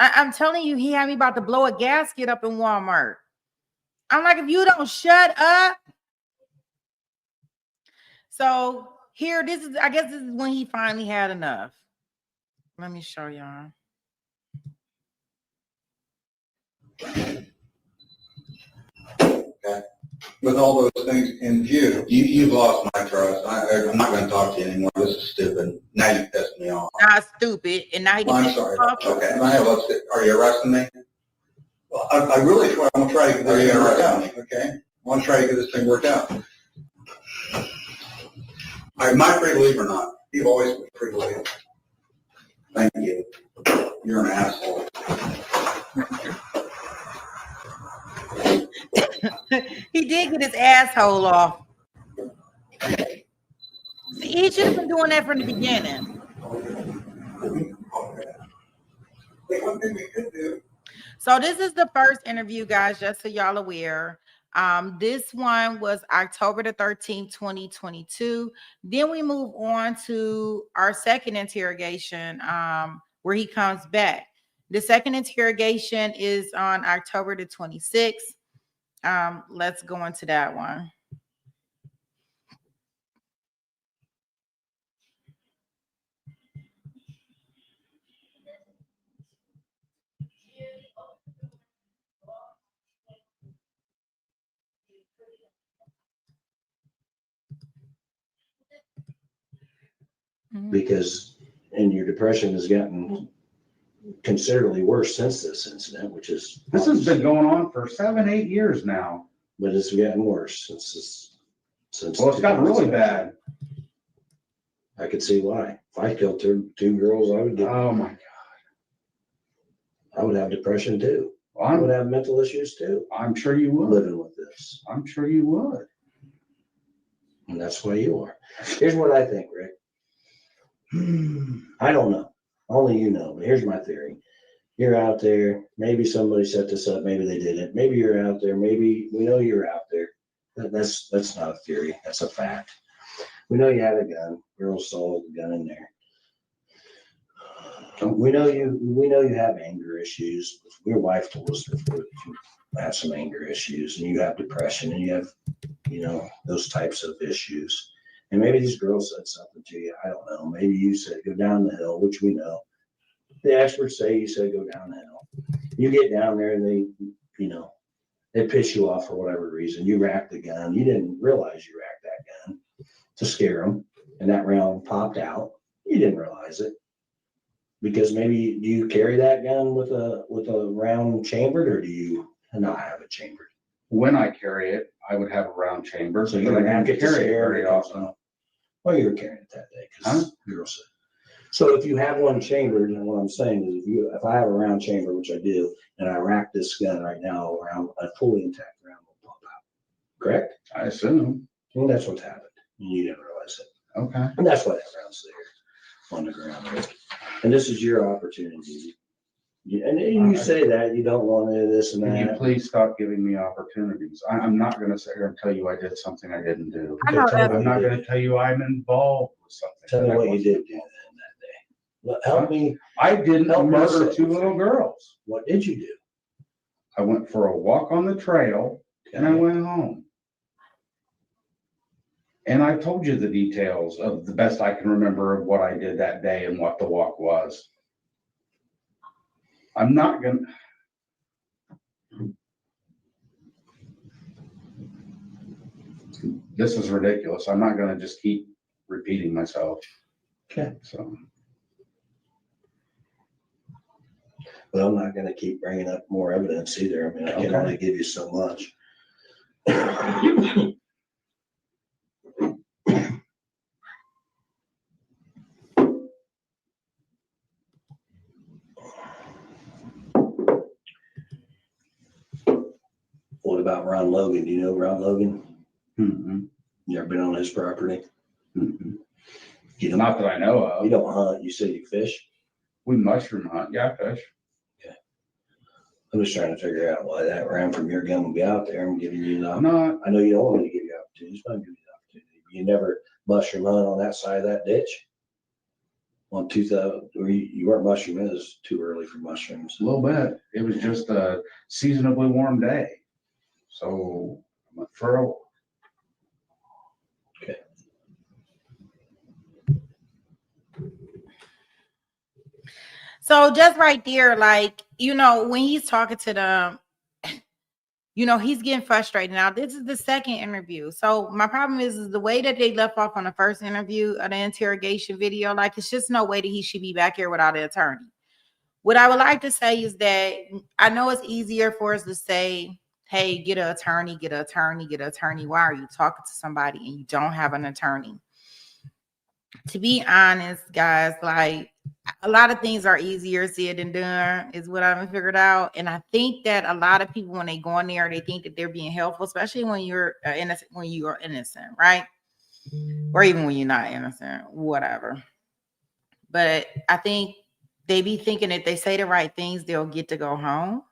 B: I'm telling you, he had me about to blow a gasket up in Walmart. I'm like, if you don't shut up. So here, I guess this is when he finally had enough. Let me show y'all.
G: Okay.
H: with all those things in view.
G: You've lost my trust. I'm not going to talk to you anymore. This is stupid. Now you pissed me off.
B: Not stupid, and now he
H: Well,
B: can
H: I'm sorry.
G: Okay. Are you arresting me?
H: Well, I really want to try to get
G: Are
H: this
G: you
H: thing worked out,
G: arresting
H: okay? I want to try to get this thing worked out.
G: Am I free to leave or not?
H: You've always been free to leave.
G: Thank you. You're an asshole.
B: He did get his asshole off. See, he should have been doing that from the beginning.
H: One thing we could do.
B: So this is the first interview, guys, just so y'all aware. This one was October the 13th, 2022. Then we move on to our second interrogation, where he comes back. The second interrogation is on October the 26th. Let's go into that one.
I: Because and your depression has gotten considerably worse since this incident, which is
J: This has been going on for 7-8 years now.
I: but it's gotten worse since
J: Well, it's gotten really bad.
I: I could see why. If I killed two girls, I would get.
J: Oh my God.
I: I would have depression too.
J: Well,
I: I would have mental issues too.
J: I'm sure you would.
I: Living with this.
J: I'm sure you would.
I: And that's why you are. Here's what I think, Rick. I don't know. Only you know, but here's my theory. You're out there. Maybe somebody set this up. Maybe they didn't. Maybe you're out there. Maybe we know you're out there. That's not a theory. That's a fact. We know you had a gun. Girls saw the gun in there. We know you have anger issues. Your wife told us before that you have some anger issues and you have depression and you have, those types of issues. And maybe these girls said something to you. I don't know. Maybe you said go down the hill, which we know. The experts say you said go down the hill. You get down there and they piss you off for whatever reason. You racked the gun. You didn't realize you racked that gun to scare them, and that round popped out. You didn't realize it because maybe do you carry that gun with a round chambered, or do you not have it chambered?
J: When I carry it, I would have a round chamber.
I: So you don't
J: have to
I: carry it
J: very often.
I: Well, you were carrying it that day because girl said. So if you have one chambered, and what I'm saying is if I have a round chamber, which I do, and I rack this gun right now around a fully intact round will pop out. Correct?
J: I assume.
I: Well, that's what's happened. And you didn't realize it.
J: Okay.
I: And that's why that round's there on the ground. And this is your opportunity. And you say that you don't want to this and
J: Can you
I: that.
J: please stop giving me opportunities? I'm not going to sit here and tell you I did something I didn't do.
B: I know that.
J: I'm not going to tell you I'm involved with something.
I: Tell me what you did do that day. Well, help me.
J: I didn't
I: Help me
J: murder
I: sit.
J: 2 little girls.
I: What did you do?
J: I went for a walk on the trail and I went home. And I told you the details of the best I can remember of what I did that day and what the walk was. I'm not going to. This is ridiculous. I'm not going to just keep repeating myself.
I: Okay.
J: So.
I: But I'm not going to keep bringing up more evidence either. I mean, I can only give you so much. What about Ron Logan? Do you know Ron Logan?
J: Mm-hmm.
I: You ever been on his property?
J: Mm-hmm.
I: You
J: Not that I know of.
I: You don't hunt. You say you fish.
J: We mushroom hunt. Yeah, fish.
I: Okay. I'm just trying to figure out why that round from your gun will be out there. I'm giving you
J: I'm not.
I: I know you don't want me to give you opportunities, but I'm giving you the opportunity. You never mushroom hunt on that side of that ditch? On 2000, or you weren't mushrooming, it was too early for mushrooms.
J: A little bit. It was just a seasonably warm day. So I went for a walk.
I: Okay.
B: So just right there, like, when he's talking to them, you know, he's getting frustrated. Now, this is the second interview. So my problem is the way that they left off on the first interview of the interrogation video, like it's just no way that he should be back here without an attorney. What I would like to say is that I know it's easier for us to say, hey, get an attorney, get an attorney, get an attorney. Why are you talking to somebody and you don't have an attorney? To be honest, guys, like a lot of things are easier said than done is what I've figured out. And I think that a lot of people, when they go in there, they think that they're being helpful, especially when you're innocent, when you are innocent, right? Or even when you're not innocent, whatever. But I think they be thinking that they say the right things, they'll get to go home,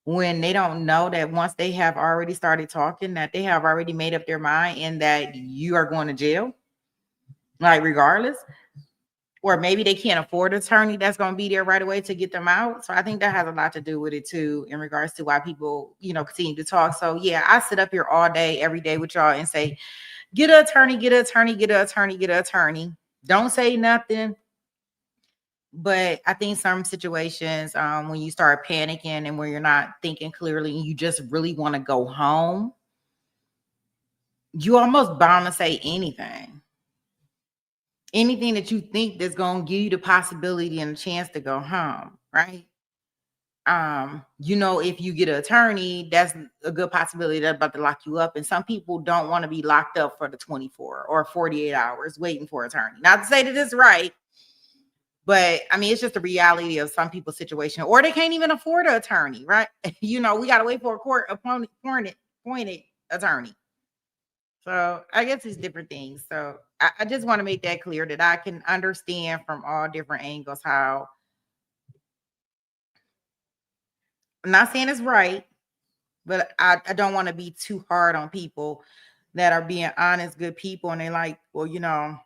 B: when they don't know that once they have already started talking, that they have already made up their mind and that you are going to jail, like regardless. Or maybe they can't afford an attorney that's going to be there right away to get them out. So I think that has a lot to do with it too, in regards to why people, you know, continue to talk. So yeah, I sit up here all day, every day with y'all and say, get an attorney, get an attorney, get an attorney, get an attorney. Don't say nothing. But I think some situations, when you start panicking and when you're not thinking clearly and you just really want to go home, you almost bound to say anything. Anything that you think that's going to give you the possibility and a chance to go home, right? You know, if you get an attorney, that's a good possibility that's about to lock you up. And some people don't want to be locked up for the 24 or 48 hours waiting for an attorney. Not to say that it's right, but I mean, it's just the reality of some people's situation, or they can't even afford an attorney, right? You know, we got to wait for a court appointed attorney. So I guess it's different things. So I just want to make that clear that I can understand from all different angles how, I'm not saying it's right, but I don't want to be too hard on people that are being honest, good people. And they're like, well, you know,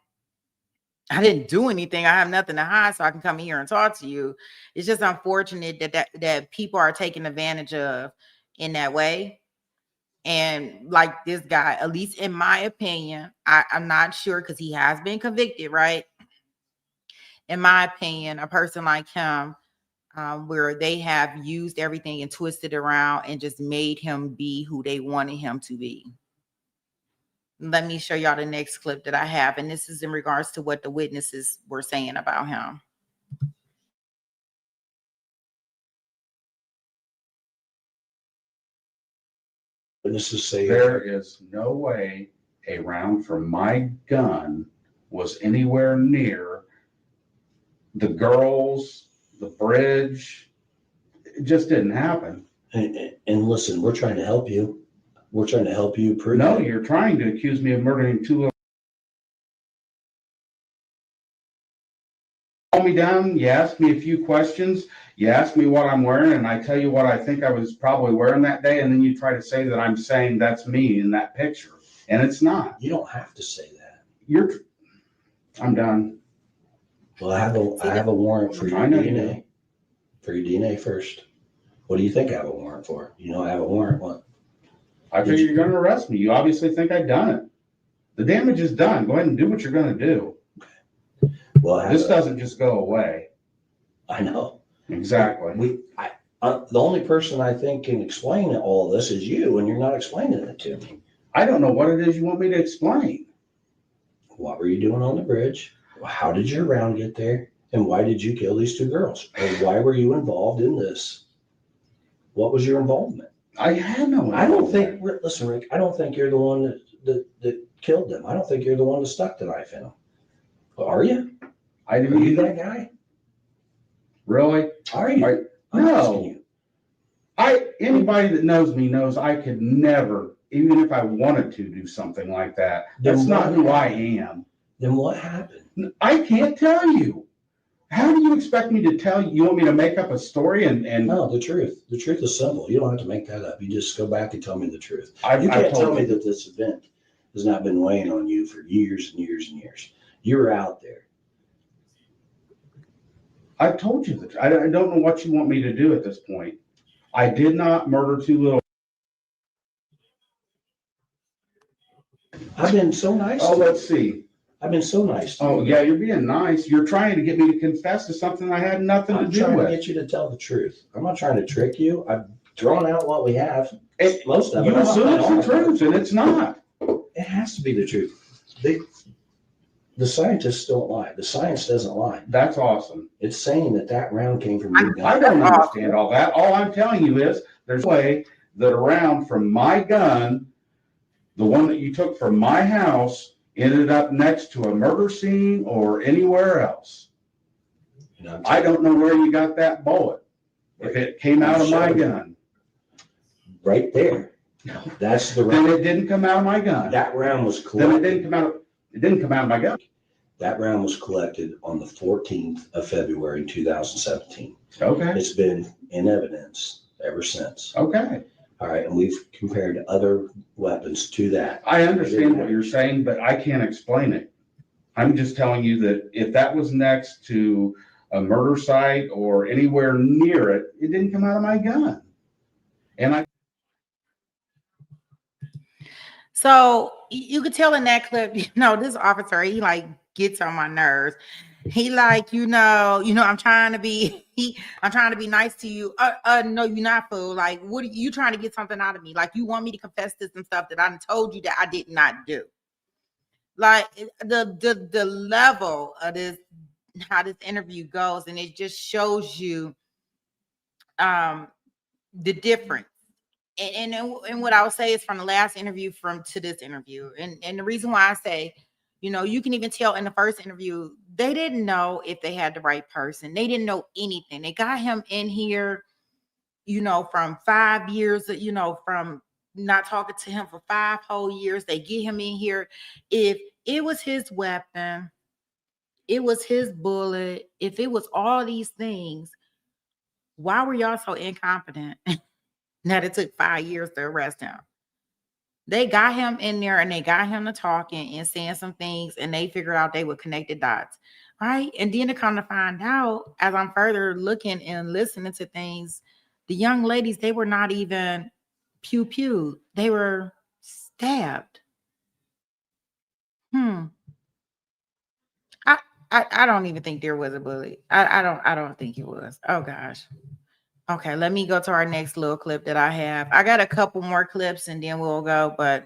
B: I didn't do anything. I have nothing to hide, so I can come here and talk to you. It's just unfortunate that people are taken advantage of in that way. And like this guy, at least in my opinion, I'm not sure because he has been convicted, right? In my opinion, a person like him, where they have used everything and twisted around and just made him be who they wanted him to be. Let me show y'all the next clip that I have. And this is in regards to what the witnesses were saying about him.
I: Witnesses say
J: there is no way a round from my gun was anywhere near the girls, the bridge. It just didn't happen.
I: And listen, we're trying to help you. We're trying to help you prove.
J: No, you're trying to accuse me of murdering two little. Calm me down. You ask me a few questions. You ask me what I'm wearing, and I tell you what I think I was probably wearing that day, and then you try to say that I'm saying that's me in that picture, and it's not.
I: You don't have to say that.
J: I'm done.
I: Well, I have a warrant for your DNA. For your DNA first. What do you think I have a warrant for? You know, I have a warrant. What?
J: I figure you're going to arrest me. You obviously think I've done it. The damage is done. Go ahead and do what you're going to do.
I: Well,
J: this doesn't just go away.
I: I know.
J: Exactly.
I: The only person I think can explain all this is you, and you're not explaining it to me.
J: I don't know what it is you want me to explain.
I: What were you doing on the bridge? How did your round get there? And why did you kill these two girls? Or why were you involved in this? What was your involvement?
J: I had no involvement.
I: I don't think, listen, Rick, I don't think you're the one that killed them. I don't think you're the one that stuck the knife in them. Are you? Are you that guy?
J: Really?
I: Are you?
J: No. Anybody that knows me knows I could never, even if I wanted to, do something like that. That's not who I am.
I: Then what happened?
J: I can't tell you. How do you expect me to tell you? You want me to make up a story and
I: No, the truth. The truth is simple. You don't have to make that up. You just go back and tell me the truth. You can't tell me that this event has not been weighing on you for years and years and years. You were out there.
J: I've told you that. I don't know what you want me to do at this point. I did not murder two little.
I: I've been so nice.
J: Oh, let's see.
I: I've been so nice.
J: Oh, yeah, you're being nice. You're trying to get me to confess to something I had nothing to do with.
I: I'm trying to get you to tell the truth. I'm not trying to trick you. I've drawn out what we have. Most of it.
J: You assume it's the truth, and it's not.
I: It has to be the truth. The scientists don't lie. The science doesn't lie.
J: That's awesome.
I: It's saying that round came from your gun.
J: I don't understand all that. All I'm telling you is there's a way that a round from my gun, the one that you took from my house, ended up next to a murder scene or anywhere else. I don't know where you got that bullet. If it came out of my gun.
I: Right there. That's the
J: round.
I: Then
J: it didn't come out of my gun.
I: That round was collected.
J: Then it didn't come out of my gun.
I: That round was collected on the 14th of February, 2017.
J: Okay.
I: It's been in evidence ever since.
J: Okay.
I: All right. And we've compared other weapons to that.
J: I understand what you're saying, but I can't explain it. I'm just telling you that if that was next to a murder site or anywhere near it, it didn't come out of my gun. And
B: So you could tell in that clip, this officer, he like gets on my nerves. He like, I'm trying to be nice to you. No, you're not, fool. Like, what are you trying to get something out of me? Like, you want me to confess to some stuff that I told you that I did not do. Like the level of this, how this interview goes, and it just shows you the difference. And what I would say is from the last interview to this interview. And the reason why I say, you can even tell in the first interview, they didn't know if they had the right person. They didn't know anything. They got him in here, from 5 years, from not talking to him for 5 whole years. They get him in here. If it was his weapon, it was his bullet, if it was all these things, why were y'all so incompetent that it took 5 years to arrest him? They got him in there and they got him to talking and saying some things, and they figured out they would connect the dots, right? And then to come to find out, as I'm further looking and listening to things, the young ladies, they were not even pew-pew. They were stabbed. I don't even think there was a bullet. I don't think it was. Oh gosh. Okay, let me go to our next little clip that I have. I got a couple more clips and then we'll go, but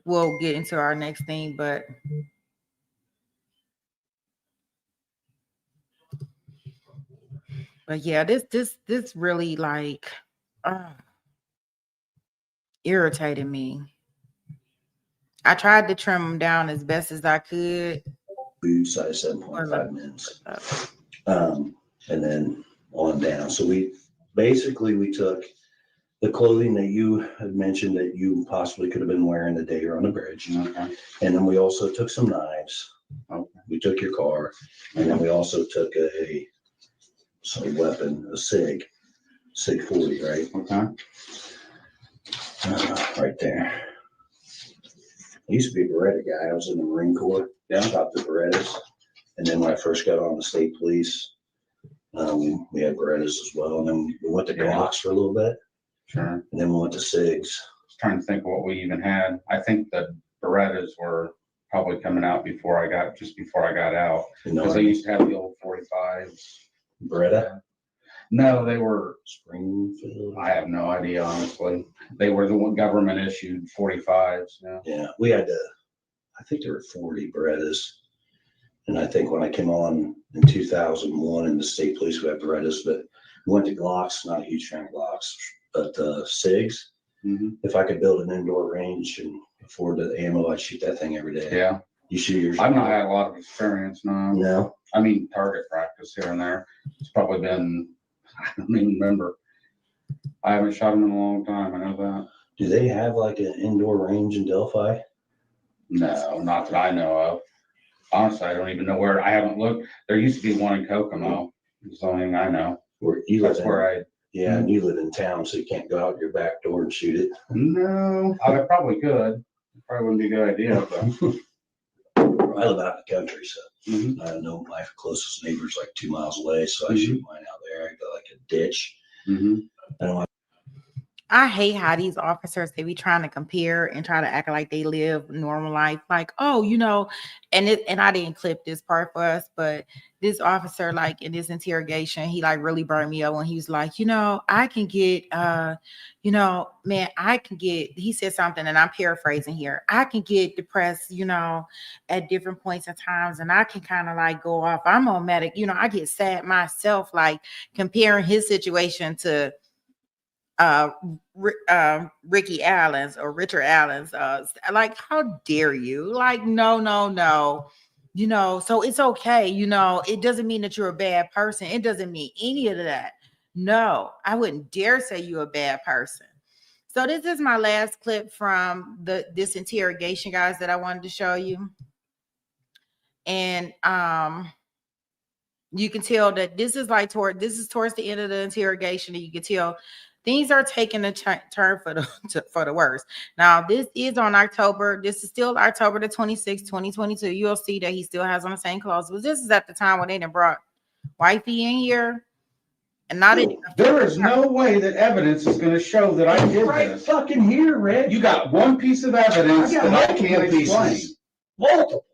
B: we'll get into our next thing. But yeah, this really like irritated me. I tried to trim them down as best as I could.
I: Boot size 7.5 mins. And then on down. So we took the clothing that you had mentioned that you possibly could have been wearing the day you're on the bridge. Okay. And then we also took some knives. Okay. We took your car, and then we also took a weapon, a SIG 40, right? Okay. Right there. I used to be a Beretta guy. I was in the Marine Corps. Yeah. Shot the Berettas. And then when I first got on the state police, we had Berettas as well. And then we went to Glocks for a little bit. Sure. And then we went to SIGs. I was
J: trying to think of what we even had. I think the Berettas were probably coming out before I got out. Because they used to have the old 45s.
I: Beretta?
J: No, they were
I: Springfield.
J: I have no idea, honestly. They were the one government issued 45s.
I: Yeah, we had I think there were 40 Berettas. And I think when I came on in 2001 in the state police, we had Berettas, but we went to Glocks, not a huge fan of Glocks, but SIGs. Mm-hmm. If I could build an indoor range and afford the ammo, I'd shoot that thing every day.
J: Yeah.
I: You shoot yours?
J: I've not had a lot of experience, no.
I: No?
J: I mean, target practice here and there. It's probably been, I don't even remember. I haven't shot them in a long time, I know that.
I: Do they have like an indoor range in Delphi?
J: No, not that I know of. Honestly, I don't even know where. I haven't looked. There used to be one in Kokomo. That's the only thing I know.
I: And you live in town, so you can't go out your back door and shoot it.
J: No, I probably could. Probably wouldn't be a good idea. But
I: I live out in the country, so I know my closest neighbor's like 2 miles away, so I shoot mine out there. I got like a ditch.
B: I hate how these officers, they be trying to compare and try to act like they live normal life. Like, oh, and I didn't clip this part for us, but this officer, like in this interrogation, he like really burned me up when he was like, I can get, man, he said something and I'm paraphrasing here. I can get depressed, at different points in times, and I can kind of like go off. I'm on medic, I get sad myself, like comparing his situation to Ricky Allen's or Richard Allen's. Like, how dare you? Like, no. So it's okay. It doesn't mean that you're a bad person. It doesn't mean any of that. No, I wouldn't dare say you're a bad person. So this is my last clip from this interrogation, guys, that I wanted to show you. And you can tell that this is towards the end of the interrogation, and you can tell things are taking a turn for the worse. Now, this is on October. This is still October the 26th, 2022. You'll see that he still has on the same clothes. But this is at the time when they done brought wifey in here. And not
J: there is no way that evidence is going to show that I did this.
I: Fucking here, Red.
J: You got one piece of evidence that I can't explain.
I: Multiple.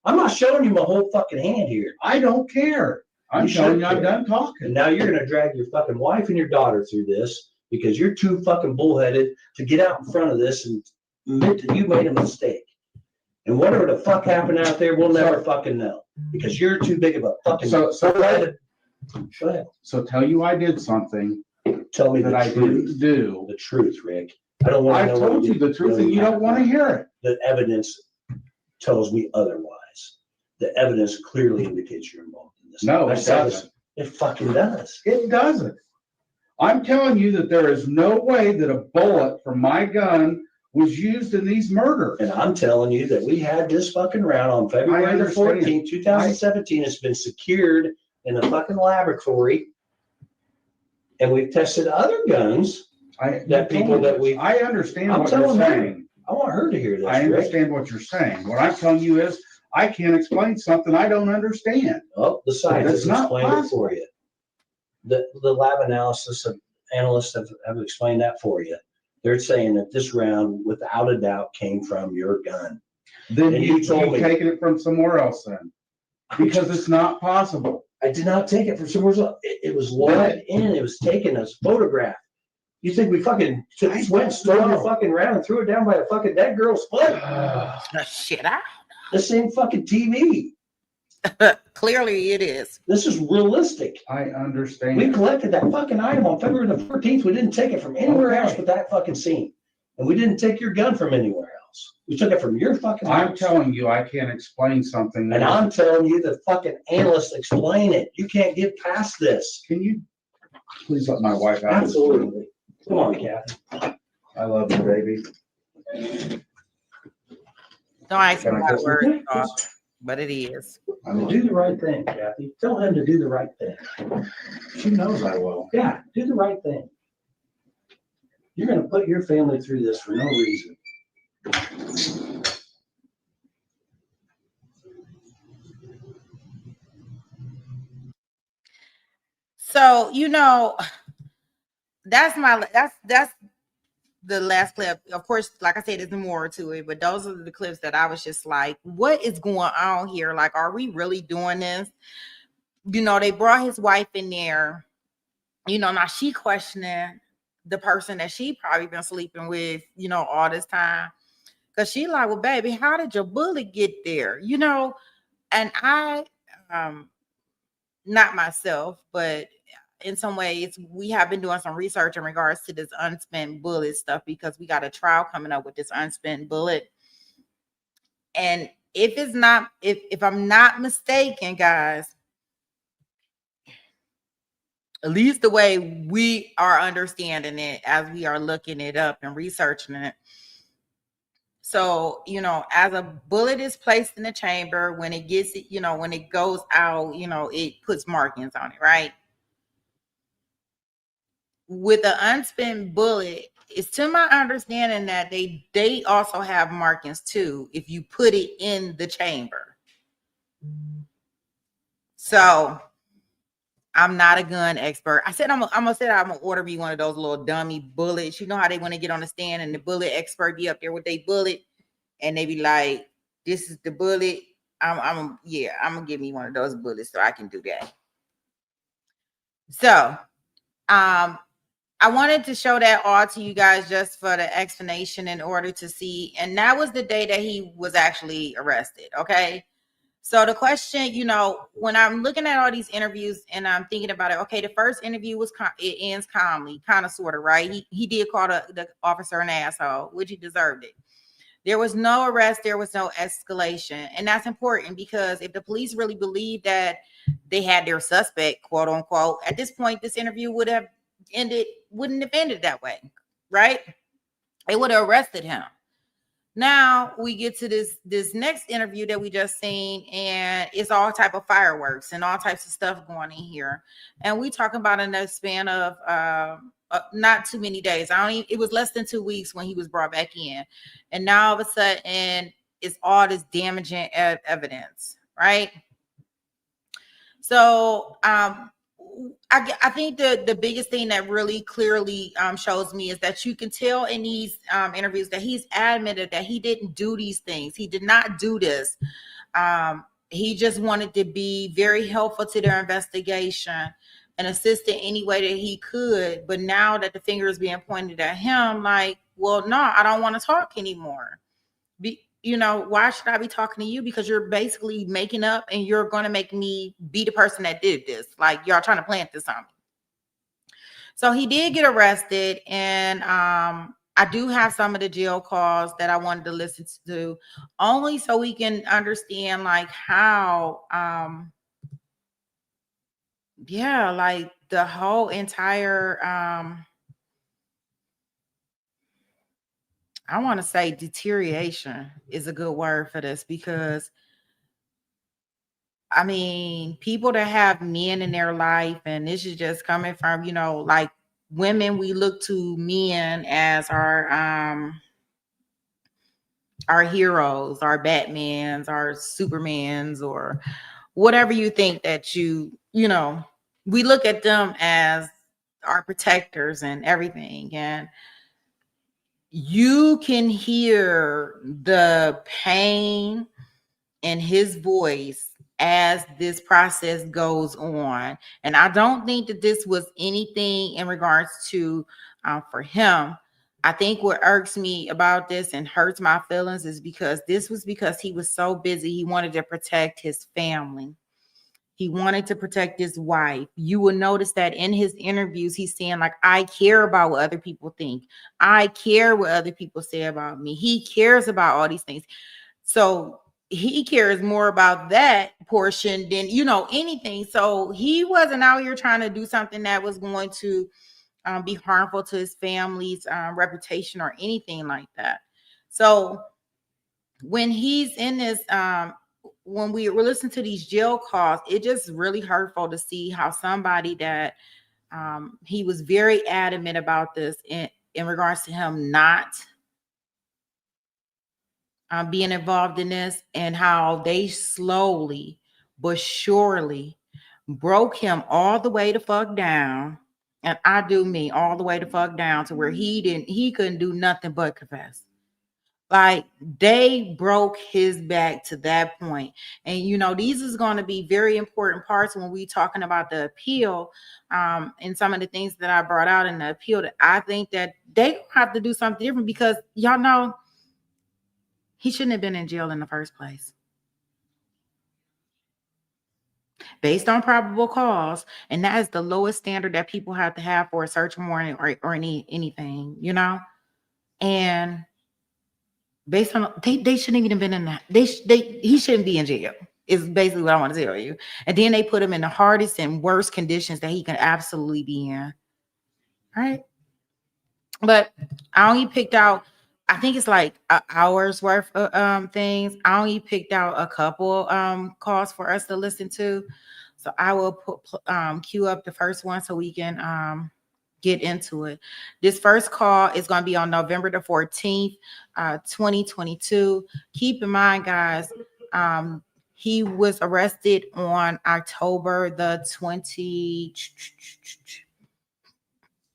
I: I'm not showing you my whole fucking hand here.
J: I don't care. I'm showing you I'm done talking.
I: And now you're going to drag your fucking wife and your daughter through this because you're too fucking bullheaded to get out in front of this and admit that you made a mistake. And whatever the fuck happened out there, we'll never fucking know because you're too big of a fucking. Go ahead.
J: So tell you I did something.
I: Tell me
J: that I didn't do.
I: The truth, Rick. I don't want to know.
J: I told you the truth, and you don't want to hear it.
I: The evidence tells me otherwise. The evidence clearly indicates you're involved in this.
J: No, it doesn't.
I: It fucking does.
J: It doesn't. I'm telling you that there is no way that a bullet from my gun was used in these murders.
I: And I'm telling you that we had this fucking round on February the 14th, 2017. It's been secured in a fucking laboratory. And we've tested other guns
J: I understand what you're saying.
I: I want her to hear this.
J: I understand what you're saying. What I'm telling you is I can't explain something I don't understand.
I: Oh, the scientists explained it for you. The lab analysts have explained that for you. They're saying that this round, without a doubt, came from your gun.
J: Then you told me taking it from somewhere else then. Because it's not possible.
I: I did not take it from somewhere else. It was logged in. It was taken as a photograph. You think we fucking went, stole your fucking round and threw it down by a fucking dead girl's foot?
B: Shit,
I: This ain't fucking TV.
B: Clearly it is.
I: This is realistic.
J: I understand.
I: We collected that fucking item on February the 14th. We didn't take it from anywhere else but that fucking scene. And we didn't take your gun from anywhere else. We took it from your fucking house.
J: I'm telling you, I can't explain something.
I: And I'm telling you, the fucking analysts explain it. You can't get past this.
J: Can you please let my wife out?
I: Absolutely. Come on, Kathy.
J: I love you, baby.
B: Don't ask me that word, but it is.
I: I mean, do the right thing, Kathy. Tell him to do the right thing.
J: She knows I will.
I: Yeah, do the right thing. You're going to put your family through this for no reason.
B: So, that's the last clip. Of course, like I said, there's more to it, but those are the clips that I was just like, what is going on here? Like, are we really doing this? They brought his wife in there. Now she questioning the person that she probably been sleeping with, all this time. Because she like, well, baby, how did your bullet get there? And I, not myself, but in some ways, we have been doing some research in regards to this unspent bullet stuff because we got a trial coming up with this unspent bullet. And if I'm not mistaken, guys, at least the way we are understanding it as we are looking it up and researching it. So, as a bullet is placed in the chamber, when it gets, when it goes out, it puts markings on it, right? With the unspent bullet, it's to my understanding that they also have markings too if you put it in the chamber. So I'm not a gun expert. I said I'm gonna order me one of those little dummy bullets. You know how they want to get on the stand and the bullet expert be up there with their bullet, and they be like, "This is the bullet." I'm gonna give me one of those bullets so I can do that. So, I wanted to show that all to you guys just for the explanation in order to see. And that was the day that he was actually arrested. Okay. So the question, when I'm looking at all these interviews and I'm thinking about it, okay, the first interview it ends calmly, kind of, sort of, right? He did call the officer an asshole, which he deserved it. There was no arrest. There was no escalation. And that's important because if the police really believed that they had their suspect, quote unquote, at this point, this interview wouldn't have ended that way, right? They would have arrested him. Now we get to this next interview that we just seen, and it's all type of fireworks and all types of stuff going in here. And we talking about in the span of not too many days. It was less than 2 weeks when he was brought back in, and now all of a sudden it's all this damaging evidence, right? So I think the biggest thing that really clearly shows me is that you can tell in these interviews that he's admitted that he didn't do these things. He did not do this. He just wanted to be very helpful to their investigation and assist in any way that he could. But now that the finger is being pointed at him, like, well, no, I don't want to talk anymore. Why should I be talking to you? Because you're basically making up and you're going to make me be the person that did this. Like, y'all trying to plant this on me. So he did get arrested. And I do have some of the jail calls that I wanted to listen to, only so we can understand like how, like the whole entire, I want to say deterioration is a good word for this, because I mean, people that have men in their life, and this is just coming from, like women, we look to men as our heroes, our Batmans, our Supermans, or whatever you think that we look at them as our protectors and everything. And you can hear the pain in his voice as this process goes on. And I don't think that this was anything in regards to for him. I think what irks me about this and hurts my feelings is because he was so busy. He wanted to protect his family. He wanted to protect his wife. You will notice that in his interviews, he's saying, like, I care about what other people think. I care what other people say about me. He cares about all these things. So he cares more about that portion than, anything. So he wasn't out here trying to do something that was going to be harmful to his family's reputation or anything like that. So when he's in this, when we were listening to these jail calls, it just really hurtful to see how somebody that he was very adamant about this in regards to him not being involved in this, and how they slowly but surely broke him all the way to fuck down. And I do mean all the way to fuck down to where he couldn't do nothing but confess. Like, they broke his back to that point. And, these is going to be very important parts when we talking about the appeal, and some of the things that I brought out in the appeal, that I think that they have to do something different, because y'all know he shouldn't have been in jail in the first place. Based on probable cause, and that is the lowest standard that people have to have for a search warrant or anything, and based on they shouldn't even have been in that. He shouldn't be in jail, is basically what I want to tell you. And then they put him in the hardest and worst conditions that he can absolutely be in. All right. But I only picked out, I think it's like an hour's worth of things. I only picked out a couple calls for us to listen to. So I will queue up the first one so we can get into it. This first call is going to be on November the 14th, 2022. Keep in mind, guys, He was arrested on October the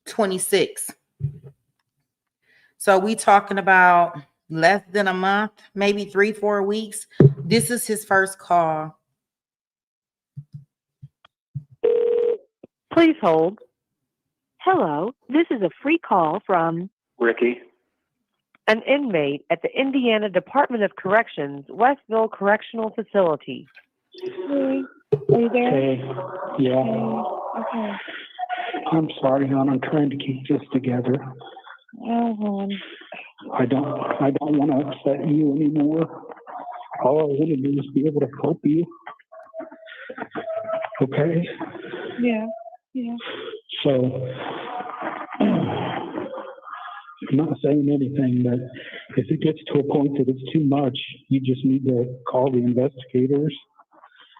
B: 26th. So we talking about less than a month, maybe 3-4 weeks. This is his first call.
K: Please hold. Hello, this is a free call from
L: Ricky.
K: an inmate at the Indiana Department of Corrections, Westville Correctional Facility.
M: Hey, are you there?
L: Hey, yeah.
M: Hey. Okay.
L: I'm sorry, hon. I'm trying to keep this together.
M: Oh, hon.
L: I don't want to upset you anymore. All I want to do is be able to help you. Okay?
M: Yeah. Yeah.
L: So, I'm not saying anything, but if it gets to a point that it's too much, you just need to call the investigators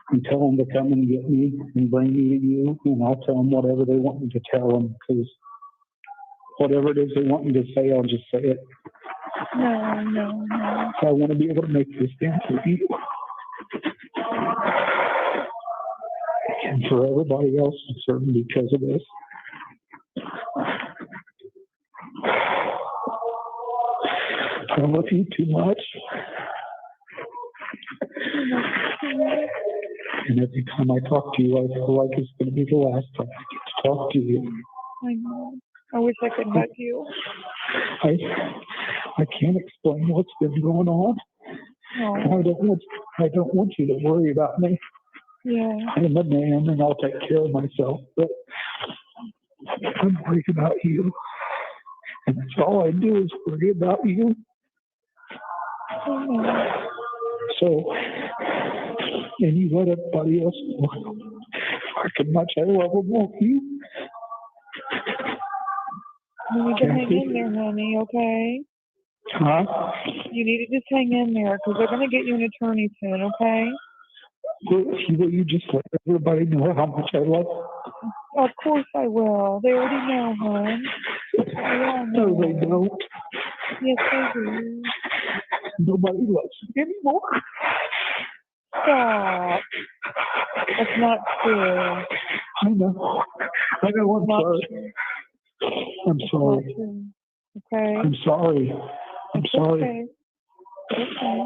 L: and tell them to come and get me and bring me to you, and I'll tell them whatever they want me to tell them, because whatever it is they want me to say, I'll just say it.
M: No.
L: So I want to be able to make this stand for you. And for everybody else concerned because of this. I love you too much. And every time I talk to you, I feel like it's going to be the last time I get to talk to you.
M: I know. I wish I could hug you.
L: I can't explain what's been going on.
M: Oh.
L: I don't want you to worry about me.
M: Yeah.
L: I'm a man and I'll take care of myself, but I'm worried about you. And that's all I do is worry about you. So, and you let everybody else know how much I love them, won't you?
M: You need to hang in there, honey, okay?
L: Huh?
M: You need to just hang in there, because they're going to get you an attorney soon, okay?
L: Will you just let everybody know how much I love them?
M: Of course I will. They already know, hon.
L: No, they don't.
M: Yes, they do.
L: Nobody loves me anymore.
M: Stop. That's not true.
L: I know. I'm sorry.
M: True.
L: I'm sorry.
M: Okay.
L: I'm sorry. I'm sorry.
M: Okay.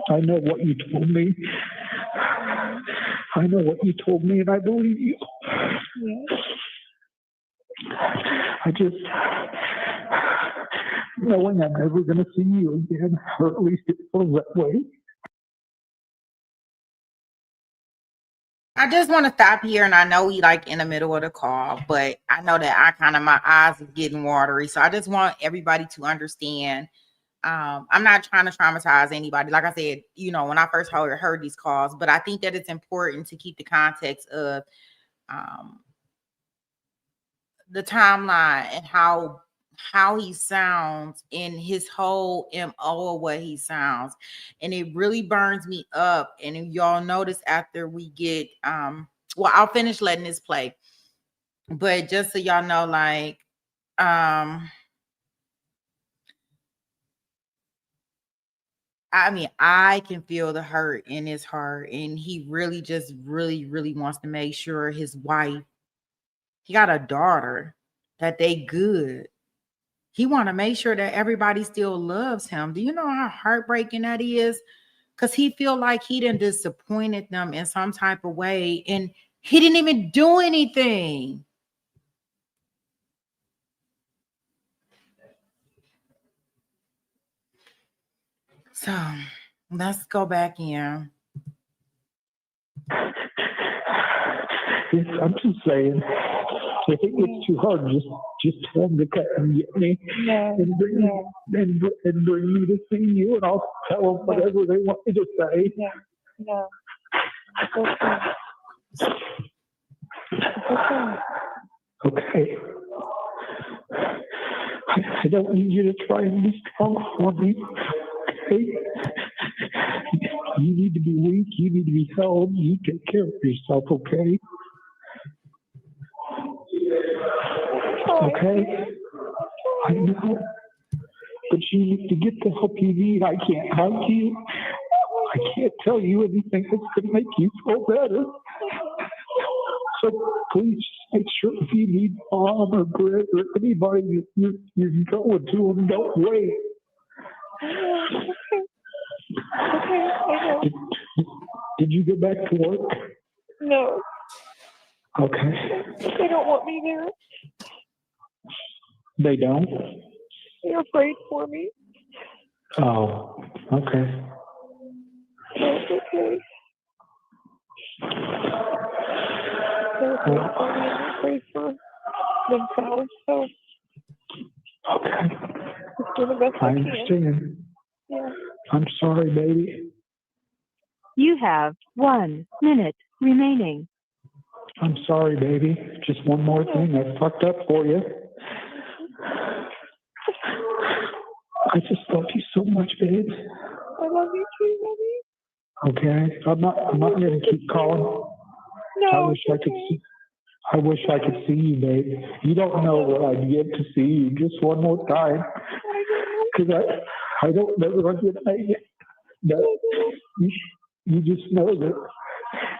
L: I know what you told me. I know what you told me, and I believe you.
M: Yes.
L: I just, knowing I'm never going to see you again, or at least it feels that way.
B: I just want to stop here, and I know we like in the middle of the call, but I know that my eyes is getting watery. So I just want everybody to understand. I'm not trying to traumatize anybody. Like I said, when I first heard these calls, but I think that it's important to keep the context of the timeline and how he sounds in his whole MO of what he sounds. And it really burns me up. And if y'all notice after we get I'll finish letting this play. But just so y'all know, like I can feel the hurt in his heart, and he really just really wants to make sure his wife, he got a daughter, that they good. He want to make sure that everybody still loves him. Do you know how heartbreaking that is? Because he feel like he done disappointed them in some type of way, and he didn't even do anything. So let's go back in.
L: I'm just saying, if it gets too hard, just tell them to come and get me and bring me to see you, and I'll tell them whatever they want me to say.
M: No. It's okay.
L: Okay. I don't need you to try and be strong for me. Okay? You need to be weak. You need to be held. You take care of yourself, okay? Okay? I know. But you need to get the help you need. I can't hug you. I can't tell you anything that's going to make you feel better. So please make sure if you need Mom or Brett or anybody, you're going to them. Don't wait.
M: Okay.
L: Did you get back to work?
M: No.
L: Okay.
M: They don't want me there.
L: They don't?
M: They're afraid for me.
L: Oh, okay.
M: That's okay. They're afraid for me and they're afraid for themselves. So
L: Okay.
M: let's do the best
L: I
M: I can.
L: understand.
M: Yeah.
L: I'm sorry, baby.
K: You have 1 minute remaining.
L: I'm sorry, baby. Just one more thing. I fucked up for you. I just love you so much, babe.
M: I love you too, Mommy.
L: Okay. I'm not gonna keep calling.
M: No,
L: I wish I could see you, babe. You don't know what I'd give to see you just one more time. Because I don't know what I'm gonna make it. But you just know that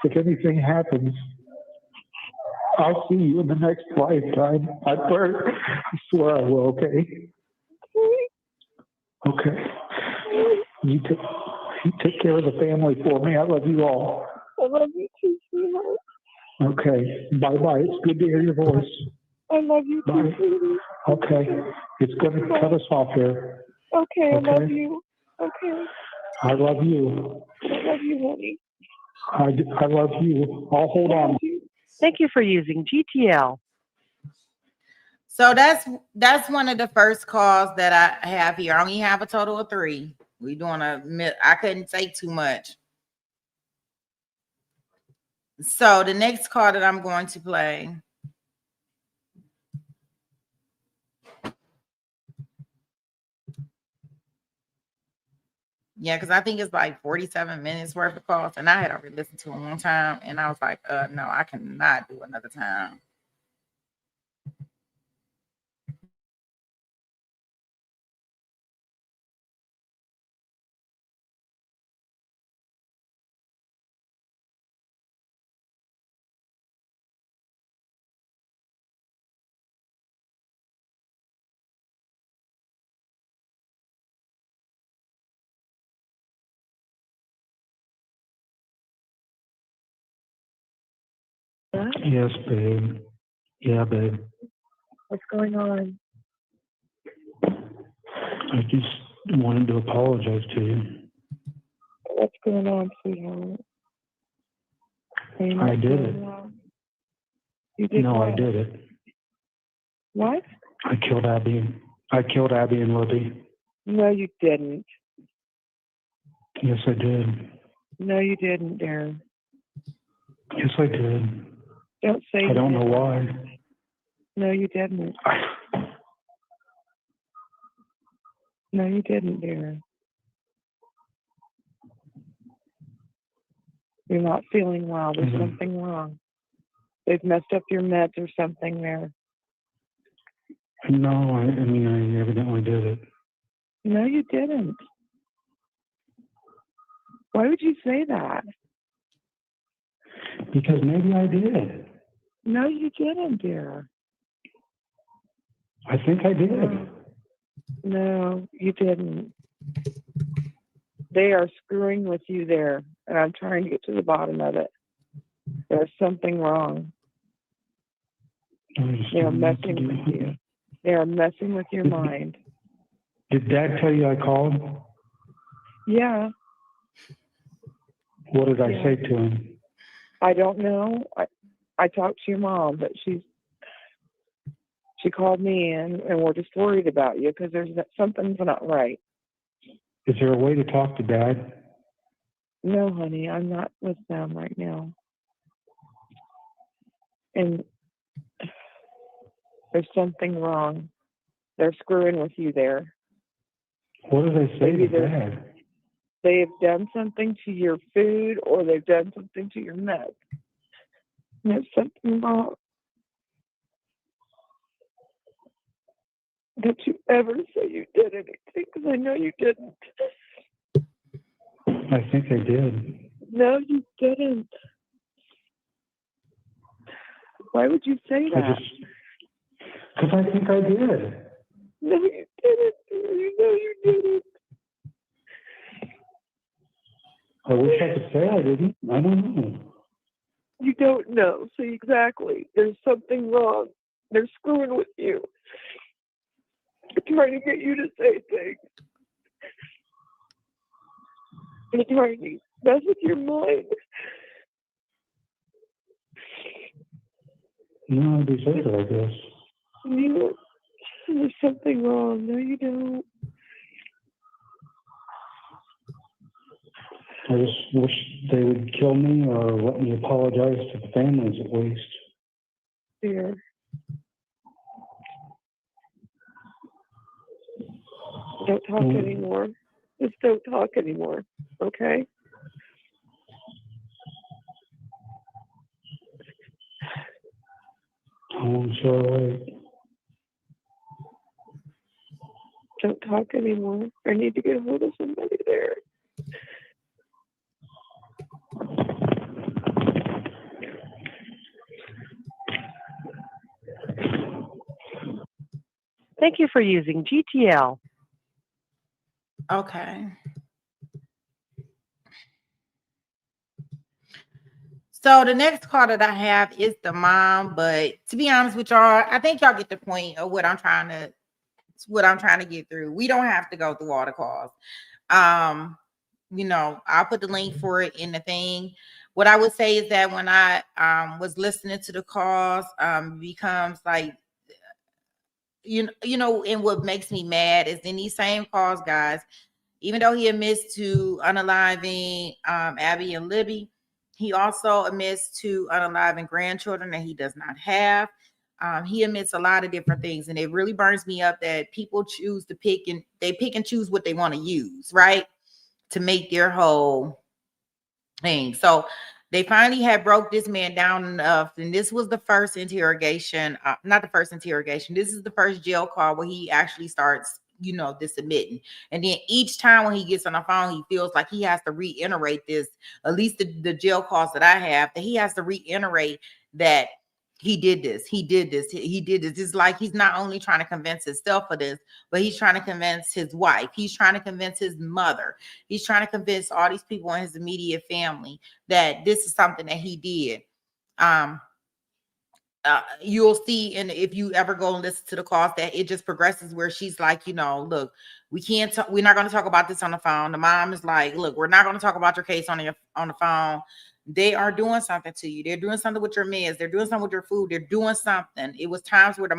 L: if anything happens, I'll see you in the next lifetime. I swear I will, okay? Okay. You took care of the family for me. I love you all.
M: I love you too, sweetheart.
L: Okay. Bye-bye. It's good to hear your voice.
M: I love you too,
L: Bye.
M: sweetie.
L: Okay. It's going to cut us off here.
M: Okay, I
L: Okay.
M: love you. Okay.
L: I love you.
M: I love you, honey.
L: I love you. I'll hold on.
K: Thank you for using GTL.
B: So that's one of the first calls that I have here. I only have a total of 3. We doing I couldn't take too much. So the next call that I'm going to play. Yeah, because I think it's like 47 minutes worth of calls, and I had already listened to them one time, and I was like, no, I cannot do another time.
L: Yes, babe. Yeah, babe.
M: What's going on?
L: I just wanted to apologize to you.
M: What's going on, sweetheart?
L: I did it.
M: You did
L: No,
M: what?
L: I did it.
M: What?
L: I killed Abby. I killed Abby and Libby.
M: No, you didn't.
L: Yes, I did.
M: No, you didn't, Darren.
L: Yes, I did.
M: Don't say
L: I don't know why.
M: No, you didn't. No, you didn't, Darren. You're not feeling well. There's something wrong. They've messed up your meds or something there.
L: No, I mean, I evidently did it.
M: No, you didn't. Why would you say that?
L: Because maybe I did.
M: No, you didn't, dear.
L: I think I did.
M: No, you didn't. They are screwing with you there, and I'm trying to get to the bottom of it. There's something wrong. They are messing with you. They are messing with your mind.
L: Did Dad tell you I called?
M: Yeah.
L: What did I say to him?
M: I don't know. I talked to your mom, but she called me in, and we're just worried about you because something's not right.
L: Is there a way to talk to Dad?
M: No, honey, I'm not with them right now. And there's something wrong. They're screwing with you there.
L: What did I say to Dad?
M: They have done something to your food or they've done something to your meds. And there's something wrong. Don't you ever say you did anything, because I know you didn't.
L: I think I did.
M: No, you didn't. Why would you say that?
L: Because I think I did.
M: No, you didn't. You know you didn't.
L: I wish I could say I didn't. I don't know.
M: You don't know. See, exactly. There's something wrong. They're screwing with you. They're trying to get you to say things. They're trying to mess with your mind.
L: No, I deserve it, I guess.
M: There's something wrong. No, you don't.
L: I just wish they would kill me or let me apologize to the families at least.
M: Here. Don't talk anymore. Just don't talk anymore. Okay?
L: Oh, I'm sorry.
M: Don't talk anymore. I need to get a hold of somebody there.
K: Thank you for using GTL.
B: Okay. So the next call that I have is the mom, but to be honest with y'all, I think y'all get the point of what I'm trying to get through. We don't have to go through all the calls. I'll put the link for it in the thing. What I would say is that when I was listening to the calls, becomes like, and what makes me mad is in these same calls, guys, even though he admits to unaliving Abby and Libby, he also admits to unaliving grandchildren that he does not have. He admits a lot of different things, and it really burns me up that people choose to pick and choose what they want to use, right, to make their whole thing. So they finally had broke this man down enough, and this was the first interrogation, not the first interrogation. This is the first jail call where he actually starts, this admitting. And then each time when he gets on the phone, he feels like he has to reiterate this, at least the jail calls that I have, that he has to reiterate that he did this. It's like he's not only trying to convince himself of this, but he's trying to convince his wife. He's trying to convince his mother. He's trying to convince all these people in his immediate family that this is something that he did. You'll see, and if you ever go and listen to the calls, that it just progresses where she's like, look, we're not going to talk about this on the phone. The mom is like, look, we're not going to talk about your case on the phone. They are doing something to you. They're doing something with your meds. They're doing something with your food. They're doing something. It was times where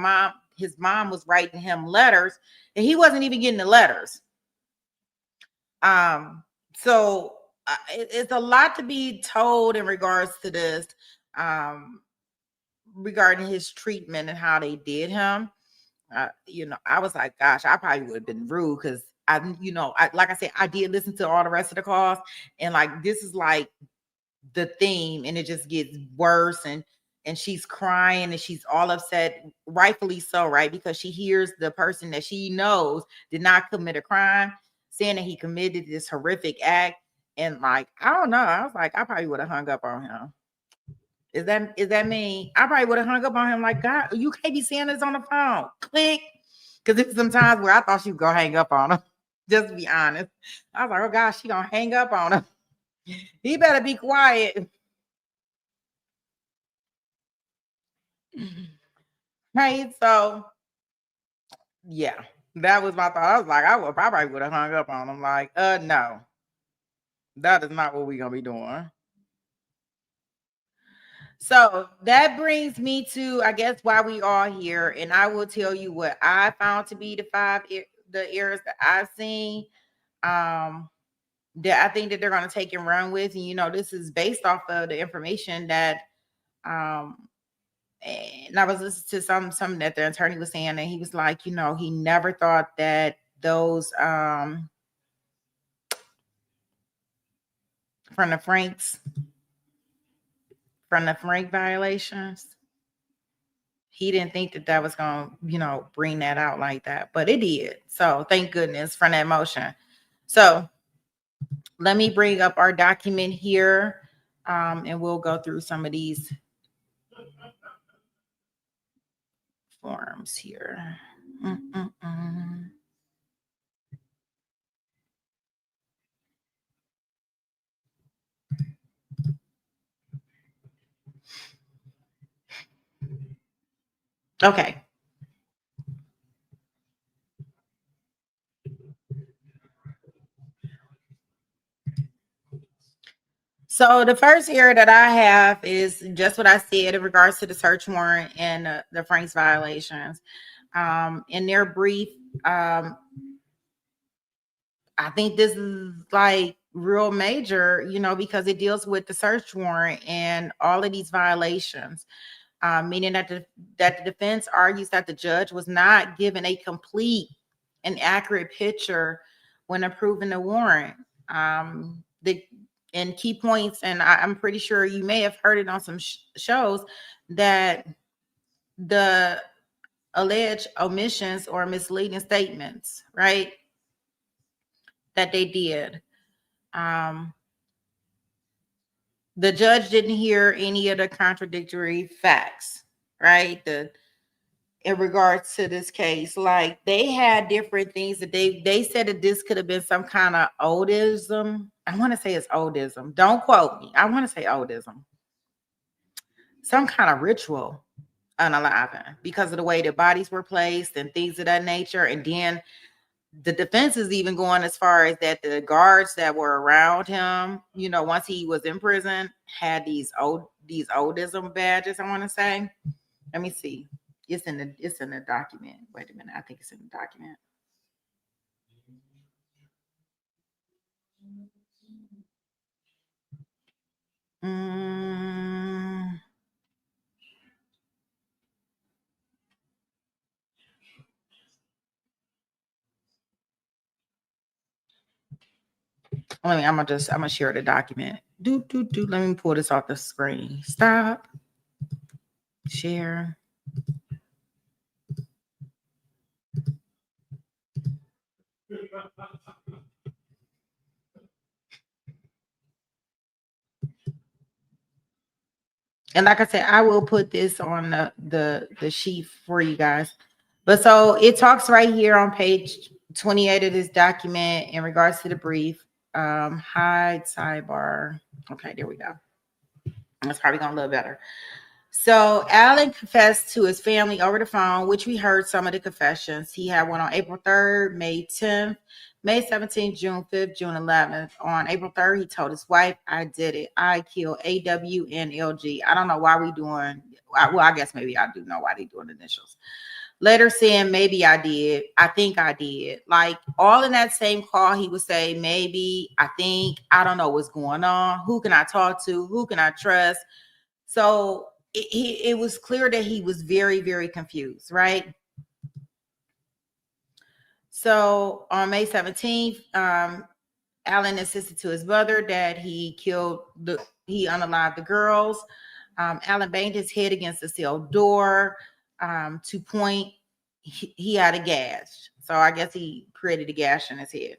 B: his mom was writing him letters and he wasn't even getting the letters. So it's a lot to be told in regards to this. Regarding his treatment and how they did him, I was like, gosh, I probably would have been rude because like I said, I did listen to all the rest of the calls, and like this is like the theme, and it just gets worse, and she's crying and she's all upset, rightfully so, right? Because she hears the person that she knows did not commit a crime saying that he committed this horrific act, and like, I don't know, I was like, I probably would have hung up on him. Is that me? I probably would have hung up on him like, God, you can't be saying this on the phone. Click. Because there's some times where I thought she was going to hang up on him. Just to be honest. I was like, oh, gosh, she going to hang up on him. He better be quiet. Right? So, yeah, that was my thought. I was like, I probably would have hung up on him. Like, no. That is not what we're going to be doing. So that brings me to, I guess, why we are here. And I will tell you what I found to be the errors that I've seen, that I think that they're going to take and run with. And, this is based off of the information that, and I was listening to something that the attorney was saying, and he was like, he never thought that those, from the Frank violations, he didn't think that was going to, bring that out like that, but it did. So thank goodness for that motion. So let me bring up our document here, and we'll go through some of these forms here. Okay. So the first area that I have is just what I said in regards to the search warrant and the Franks violations. In their brief, I think this is like real major, because it deals with the search warrant and all of these violations, meaning that the defense argues that the judge was not given a complete and accurate picture when approving the warrant. And key points, and I'm pretty sure you may have heard it on some shows, that the alleged omissions or misleading statements, right, that they did. The judge didn't hear any of the contradictory facts, right? In regards to this case, like they had different things that they said that this could have been some kind of oldism. I want to say it's oldism. Don't quote me. I want to say oldism. Some kind of ritual unaliving because of the way the bodies were placed and things of that nature. And then the defense is even going as far as that the guards that were around him, once he was in prison, had these oldism badges, I want to say. Let me see. It's in the document. Wait a minute. I think it's in the document. I'm gonna share the document. Let me pull this off the screen. Stop. Share. And like I said, I will put this on the sheet for you guys. But so it talks right here on page 28 of this document in regards to the brief. Hide sidebar. Okay, there we go. That's probably gonna look better. So Alan confessed to his family over the phone, which we heard some of the confessions. He had one on April 3rd, May 10th, May 17th, June 5th, June 11th. On April 3rd, he told his wife, I did it. I killed AW and LG. I don't know why we doing, well, I guess maybe I do know why they doing initials. Later saying, maybe I did. I think I did. Like all in that same call, he would say, maybe, I think, I don't know what's going on. Who can I talk to? Who can I trust? So it was clear that he was very, very confused, right? So on May 17th, Alan insisted to his brother that he unalived the girls. Alan banged his head against the cell door to point he had a gash. So I guess he created a gash in his head.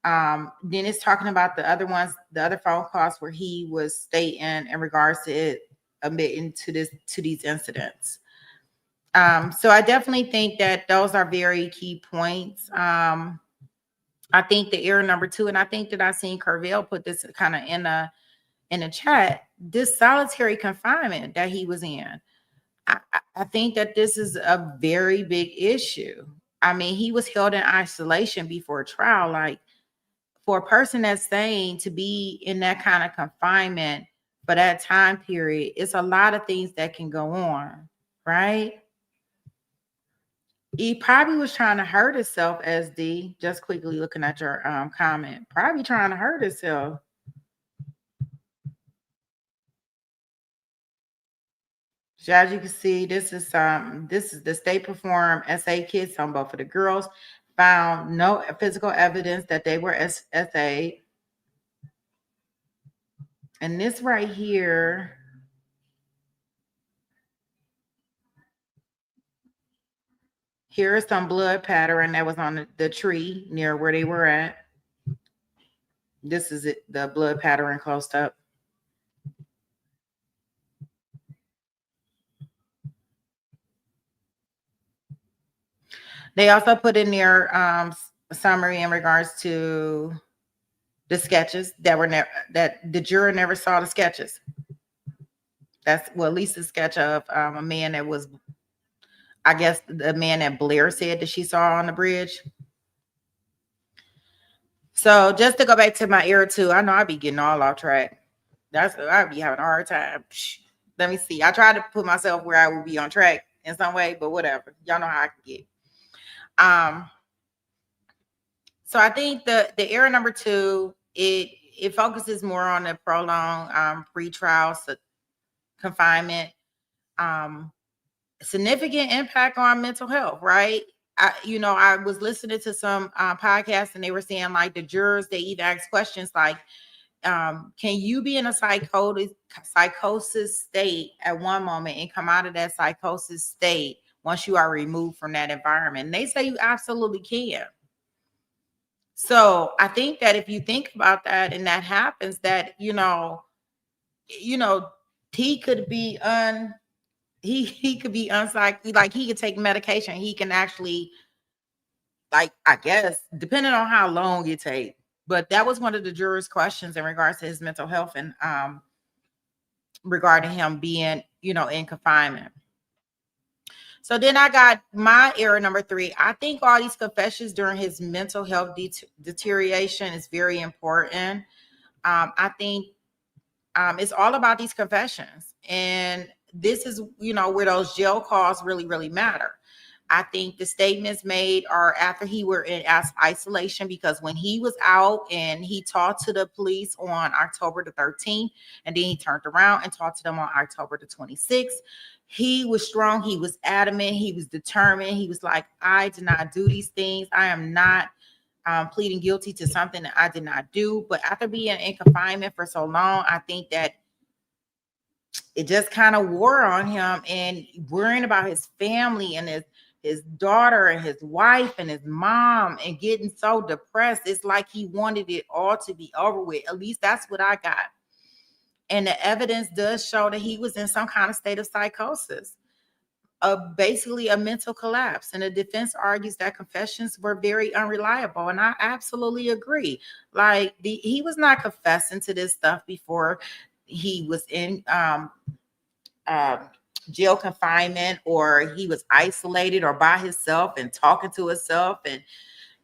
B: Then it's talking about the other ones, the other phone calls where he was stating in regards to it admitting to these incidents. So I definitely think that those are very key points. I think the error number 2, and I think that I seen Carvel put this kind of in a chat, this solitary confinement that he was in. I think that this is a very big issue. I mean, he was held in isolation before trial. Like for a person that's saying to be in that kind of confinement for that time period, it's a lot of things that can go on, right? He probably was trying to hurt himself, SD. Just quickly looking at your comment. Probably trying to hurt himself. So as you can see, this is the state performed SA kits on both of the girls. Found no physical evidence that they were SA. And this right here, here is some blood pattern that was on the tree near where they were at. This is it, the blood pattern closed up. They also put in their summary in regards to the sketches that were that the juror never saw the sketches. That's at least a sketch of a man that was, I guess, the man that Blair said that she saw on the bridge. So just to go back to my error too, I know I be getting all off track. I'd be having a hard time. Let me see. I try to put myself where I would be on track in some way, but whatever. Y'all know how I can get. So I think the error number 2, it focuses more on the prolonged pretrial confinement, significant impact on mental health, right? I was listening to some podcasts and they were saying like the jurors, they even ask questions like, can you be in a psychosis state at one moment and come out of that psychosis state once you are removed from that environment? And they say you absolutely can. So I think that if you think about that and that happens, that he could be he could be unpsyched, like he could take medication. He can actually, like, I guess, depending on how long it takes. But that was one of the jurors' questions in regards to his mental health and regarding him being, in confinement. So then I got my error number 3. I think all these confessions during his mental health deterioration is very important. I think it's all about these confessions. And this is, where those jail calls really, really matter. I think the statements made are after he were in isolation, because when he was out and he talked to the police on October the 13th, and then he turned around and talked to them on October the 26th, he was strong. He was adamant. He was determined. He was like, I did not do these things. I am not pleading guilty to something that I did not do. But after being in confinement for so long, I think that it just kind of wore on him, and worrying about his family and his daughter and his wife and his mom, and getting so depressed. It's like he wanted it all to be over with. At least that's what I got. And the evidence does show that he was in some kind of state of psychosis, basically a mental collapse. And the defense argues that confessions were very unreliable. And I absolutely agree. Like, he was not confessing to this stuff before he was in jail confinement, or he was isolated or by himself and talking to himself. And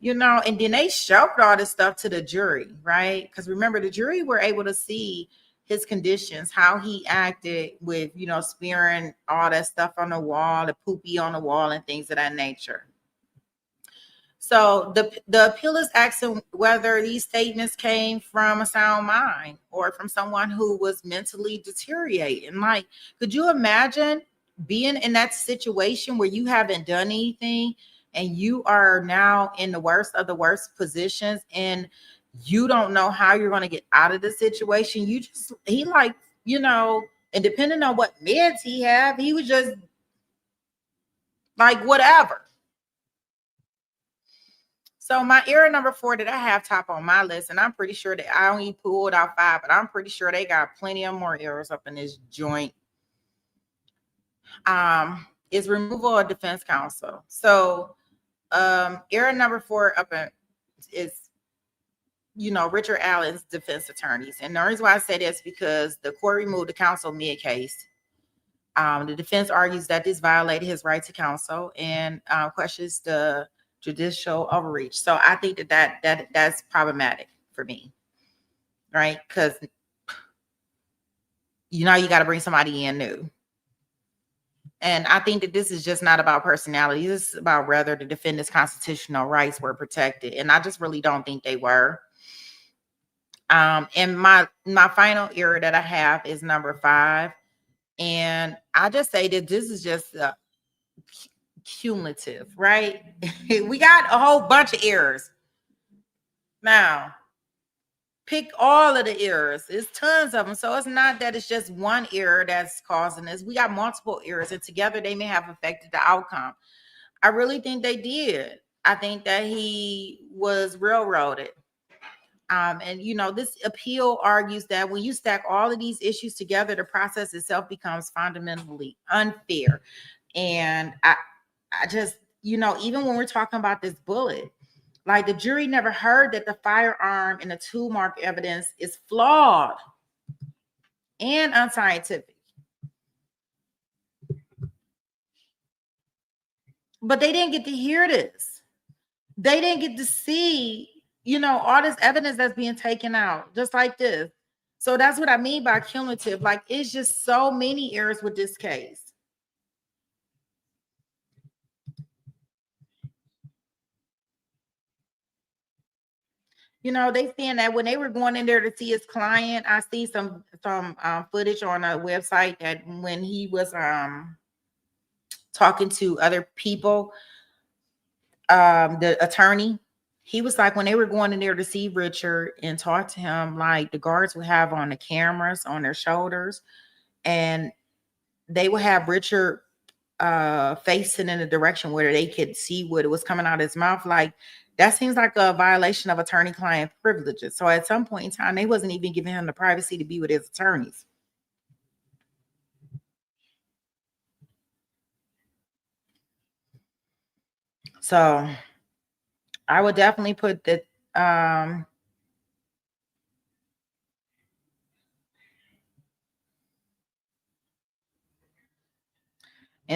B: and then they showed all this stuff to the jury, right? Because remember, the jury were able to see his conditions, how he acted with, smearing all that stuff on the wall, the poopy on the wall and things of that nature. So the appeal is asking whether these statements came from a sound mind or from someone who was mentally deteriorating. Like, could you imagine being in that situation where you haven't done anything and you are now in the worst of the worst positions, and you don't know how you're going to get out of the situation? And depending on what meds he had, he was just like, whatever. So my error number 4 that I have top on my list, and I'm pretty sure that I only pulled out 5, but I'm pretty sure they got plenty of more errors up in this joint, is removal of defense counsel. So error number 4 is Richard Allen's defense attorneys. And the reason why I say this is because the court removed the counsel mid-case. The defense argues that this violated his right to counsel and questions the judicial overreach. So I think that's problematic for me, right? Because you got to bring somebody in new. And I think that this is just not about personality. This is about whether the defendant's constitutional rights were protected. And I just really don't think they were. And my final error that I have is number 5. And I just say that this is just cumulative, right? We got a whole bunch of errors. Now, pick all of the errors. There's tons of them. So it's not that it's just one error that's causing this. We got multiple errors, and together they may have affected the outcome. I really think they did. I think that he was railroaded. And this appeal argues that when you stack all of these issues together, the process itself becomes fundamentally unfair. And I just, even when we're talking about this bullet, like the jury never heard that the firearm and the tool mark evidence is flawed and unscientific. But they didn't get to hear this. They didn't get to see, all this evidence that's being taken out, just like this. So that's what I mean by cumulative. Like, it's just so many errors with this case. They saying that when they were going in there to see his client, I see some footage on a website that when he was talking to other people, the attorney, he was like, when they were going in there to see Richard and talk to him, like the guards would have on the cameras on their shoulders, and they would have Richard facing in a direction where they could see what it was coming out of his mouth. Like, that seems like a violation of attorney-client privileges. So at some point in time, they wasn't even giving him the privacy to be with his attorneys. So I would definitely put that and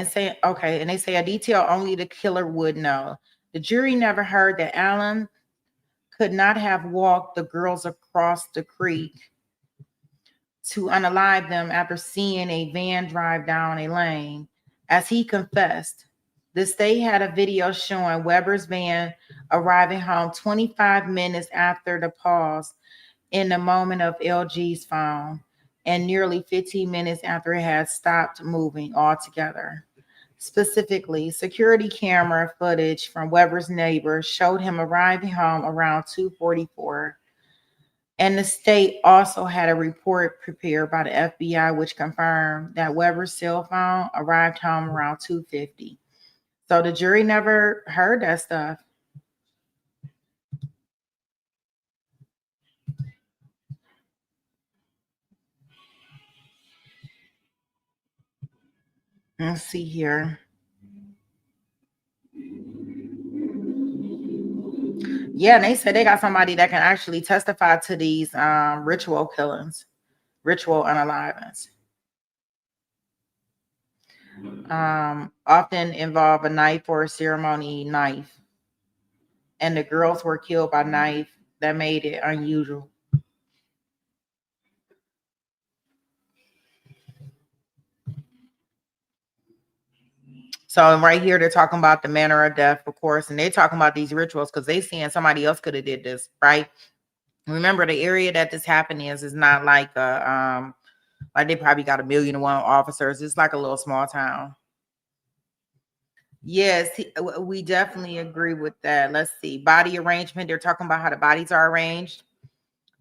B: say, okay, and they say a detail only the killer would know. The jury never heard that Allen could not have walked the girls across the creek to unalive them after seeing a van drive down a lane. As he confessed, the state had a video showing Weber's van arriving home 25 minutes after the pause in the moment of LG's phone, and nearly 15 minutes after it had stopped moving altogether. Specifically, security camera footage from Weber's neighbor showed him arriving home around 2:44. And the state also had a report prepared by the FBI, which confirmed that Weber's cell phone arrived home around 2:50. So the jury never heard that stuff. Let's see here. Yeah, and they said they got somebody that can actually testify to these ritual killings, ritual unalivings. Often involve a knife or a ceremony knife. And the girls were killed by knife. That made it unusual. So right here, they're talking about the manner of death, of course, and they're talking about these rituals because they saying somebody else could have did this, right? Remember, the area that this happened is not like a like they probably got 1,000,001 officers. It's like a little small town. Yes, we definitely agree with that. Let's see. Body arrangement. They're talking about how the bodies are arranged,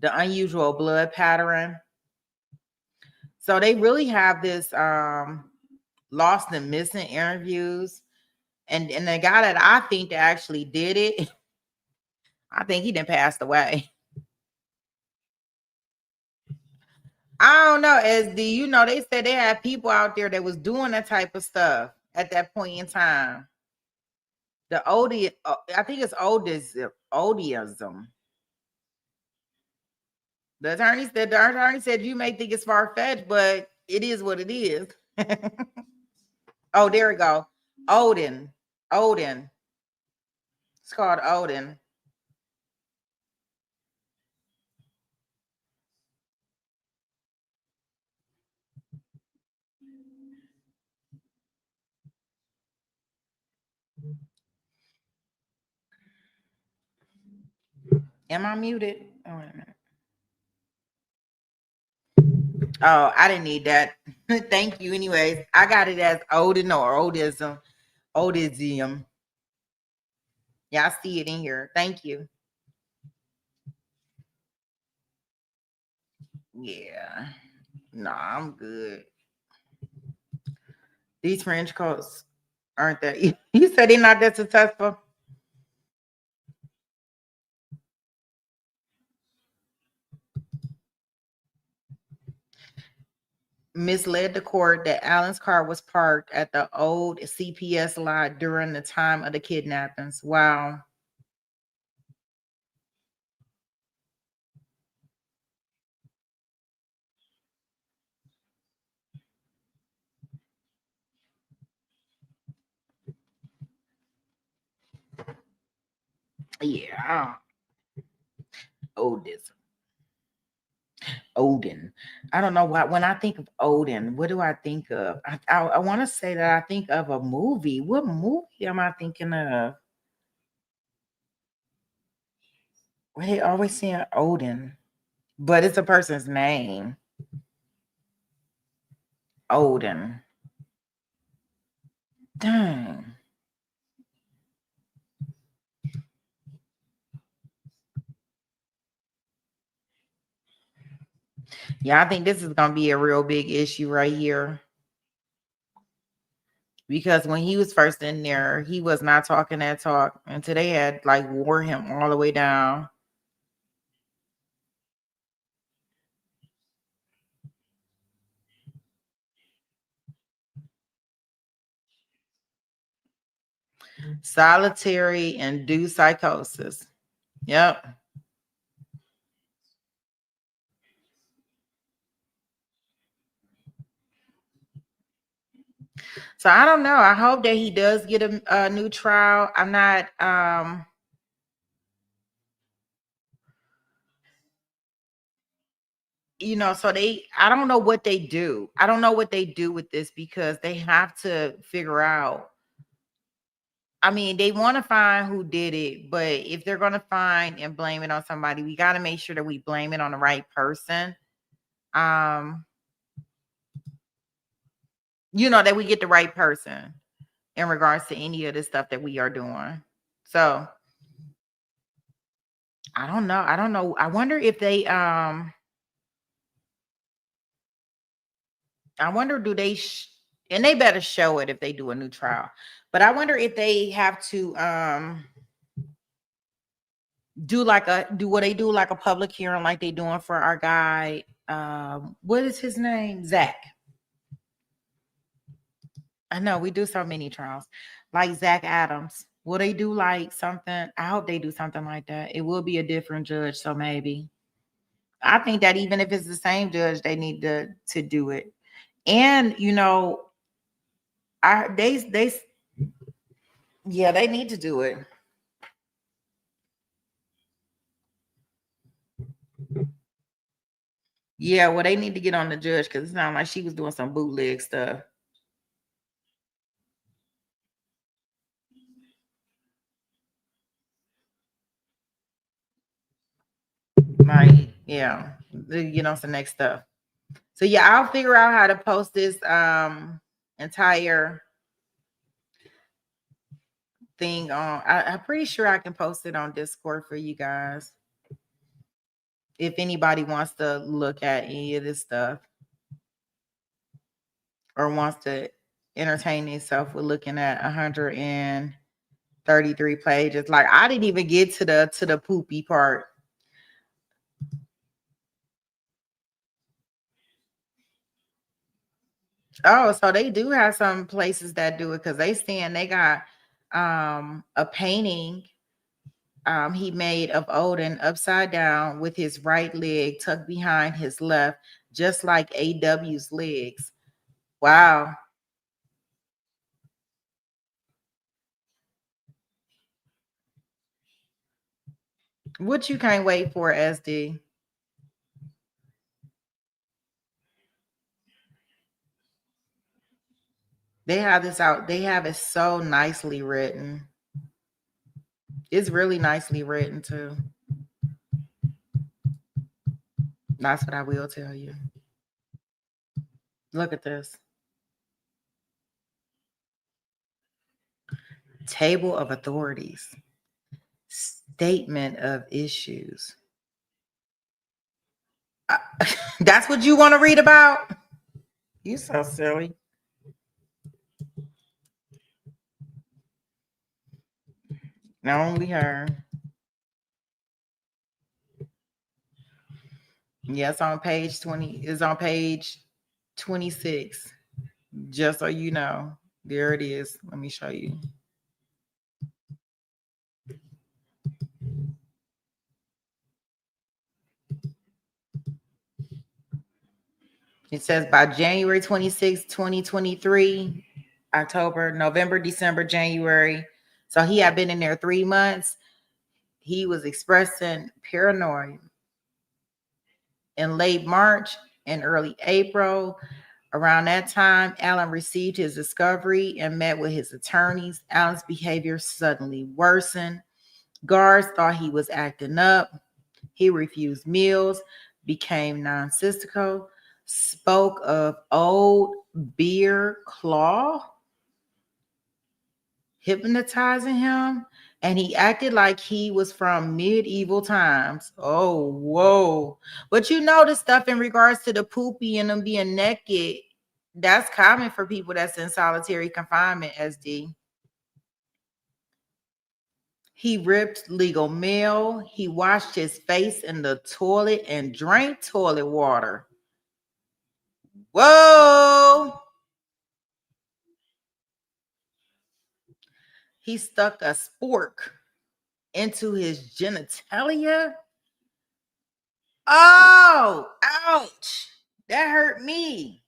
B: the unusual blood pattern. So they really have this lost and missing interviews. And the guy that I think that actually did it, I think he done passed away. I don't know. They said they had people out there that was doing that type of stuff at that point in time. I think it's odiism. The attorney said you may think it's far-fetched, but it is what it is. Oh, there we go. Odin. It's called Odin. Am I muted? Oh, wait a minute. Oh, I didn't need that. Thank you. Anyways, I got it as Odin or Odism. Yeah, I see it in here. Thank you. Yeah. No, I'm good. These French coats aren't that. You said they're not that successful. misled the court that Allen's car was parked at the old CPS lot during the time of the kidnappings. Wow. Yeah. Odin. I don't know why. When I think of Odin, what do I think of? I want to say that I think of a movie. What movie am I thinking of? Well, they always saying Odin, but it's a person's name. Odin. Dang. Yeah, I think this is going to be a real big issue right here. Because when he was first in there, he was not talking that talk until they had like wore him all the way down. Solitary induced psychosis. Yep. So I don't know. I hope that he does get a new trial. I'm not so I don't know what they do. I don't know what they do with this because they have to figure out. I mean, they want to find who did it, but if they're going to find and blame it on somebody, we got to make sure that we blame it on the right person. That we get the right person in regards to any of the stuff that we are doing. So I don't know. I wonder if they I wonder, do they and they better show it if they do a new trial. But I wonder if they have to do what they do, like a public hearing, like they doing for our guy. What is his name? Zach. I know we do so many trials, like Zach Adams. Will they do like something? I hope they do something like that. It will be a different judge, so maybe. I think that even if it's the same judge, they need to do it. And they yeah, they need to do it. Yeah, well, they need to get on the judge because it sounded like she was doing some bootleg stuff. Like, yeah, some next stuff. So yeah, I'll figure out how to post this entire thing on. I'm pretty sure I can post it on Discord for you guys. If anybody wants to look at any of this stuff or wants to entertain themselves with looking at 133 pages. Like I didn't even get to the poopy part. Oh, so they do have some places that do it because they saying they got a painting he made of Odin upside down with his right leg tucked behind his left, just like AW's legs. Wow. What you can't wait for, SD? They have this out. They have it so nicely written. It's really nicely written too. That's what I will tell you. Look at this. Table of authorities. Statement of issues. That's what you want to read about? You so silly. Not only her. Yes, on page 20. Is on page 26. Just so you know, there it is. Let me show you. It says by January 26, 2023, October, November, December, January. So he had been in there 3 months. He was expressing paranoia. In late March and early April, around that time, Allen received his discovery and met with his attorneys. Allen's behavior suddenly worsened. Guards thought he was acting up. He refused meals, became nonsensical, spoke of old beer claw hypnotizing him, and he acted like he was from medieval times. Oh, whoa. But you know the stuff in regards to the poopy and them being naked, that's common for people that's in solitary confinement, SD. He ripped legal mail. He washed his face in the toilet and drank toilet water. Whoa! He stuck a spork into his genitalia. Oh, ouch. That hurt me.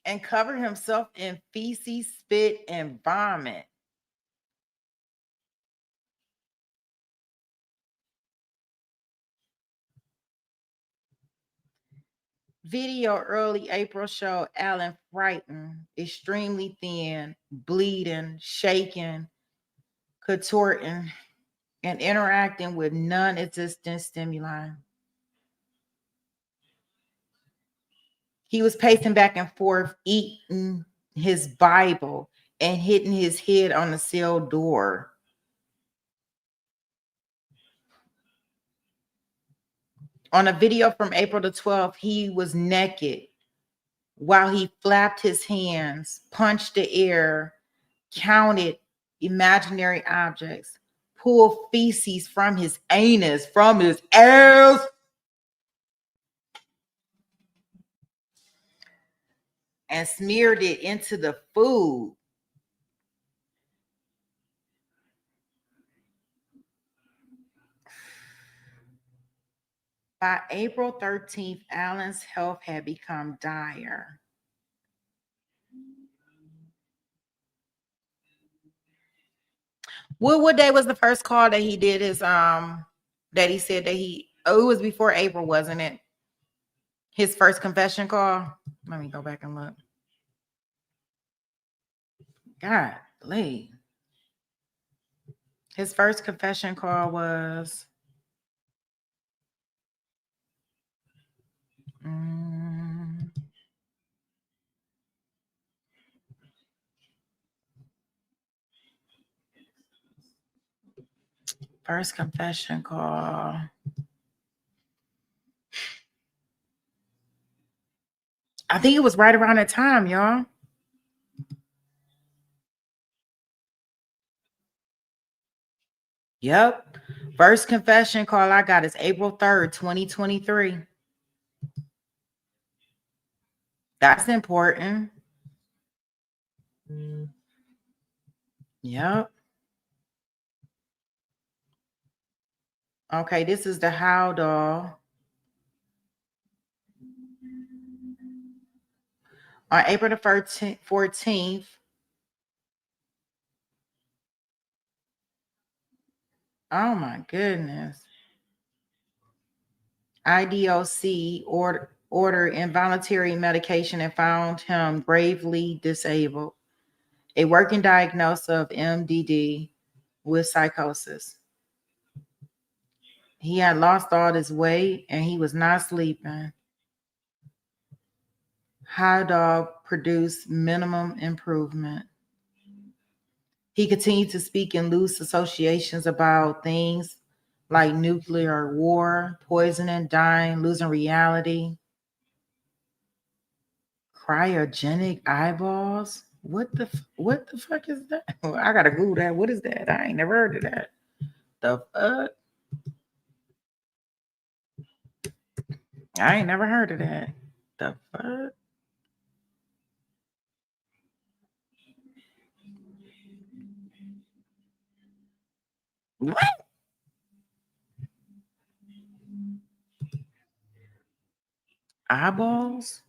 B: And covered himself in feces, spit, and vomit. Video early April showed Allen frightened, extremely thin, bleeding, shaking, contorting, and interacting with non-existent stimuli. He was pacing back and forth, eating his Bible and hitting his head on the cell door. On a video from April the 12th, he was naked while he flapped his hands, punched the air, counted imaginary objects, pulled feces from his anus, from his ass, and smeared it into the food. By April 13th, Allen's health had become dire. What day was the first call that he did his that he said that it was before April, wasn't it? His first confession call. Let me go back and look. God, Lee. His first confession call was first confession call. I think it was right around that time, y'all. Yep. First confession call I got is April 3rd, 2023. That's important. Yep. Okay, this is the how doll. On April the 14th, oh my goodness. IDOC ordered involuntary medication and found him gravely disabled. A working diagnosis of MDD with psychosis. He had lost all his weight and he was not sleeping. High dog produced minimum improvement. He continued to speak in loose associations about things like nuclear war, poisoning, dying, losing reality. Cryogenic eyeballs? What the fuck is that? Well, I gotta Google that. What is that? I ain't never heard of that. The fuck? I ain't never heard of that. The fuck? What? Eyeballs?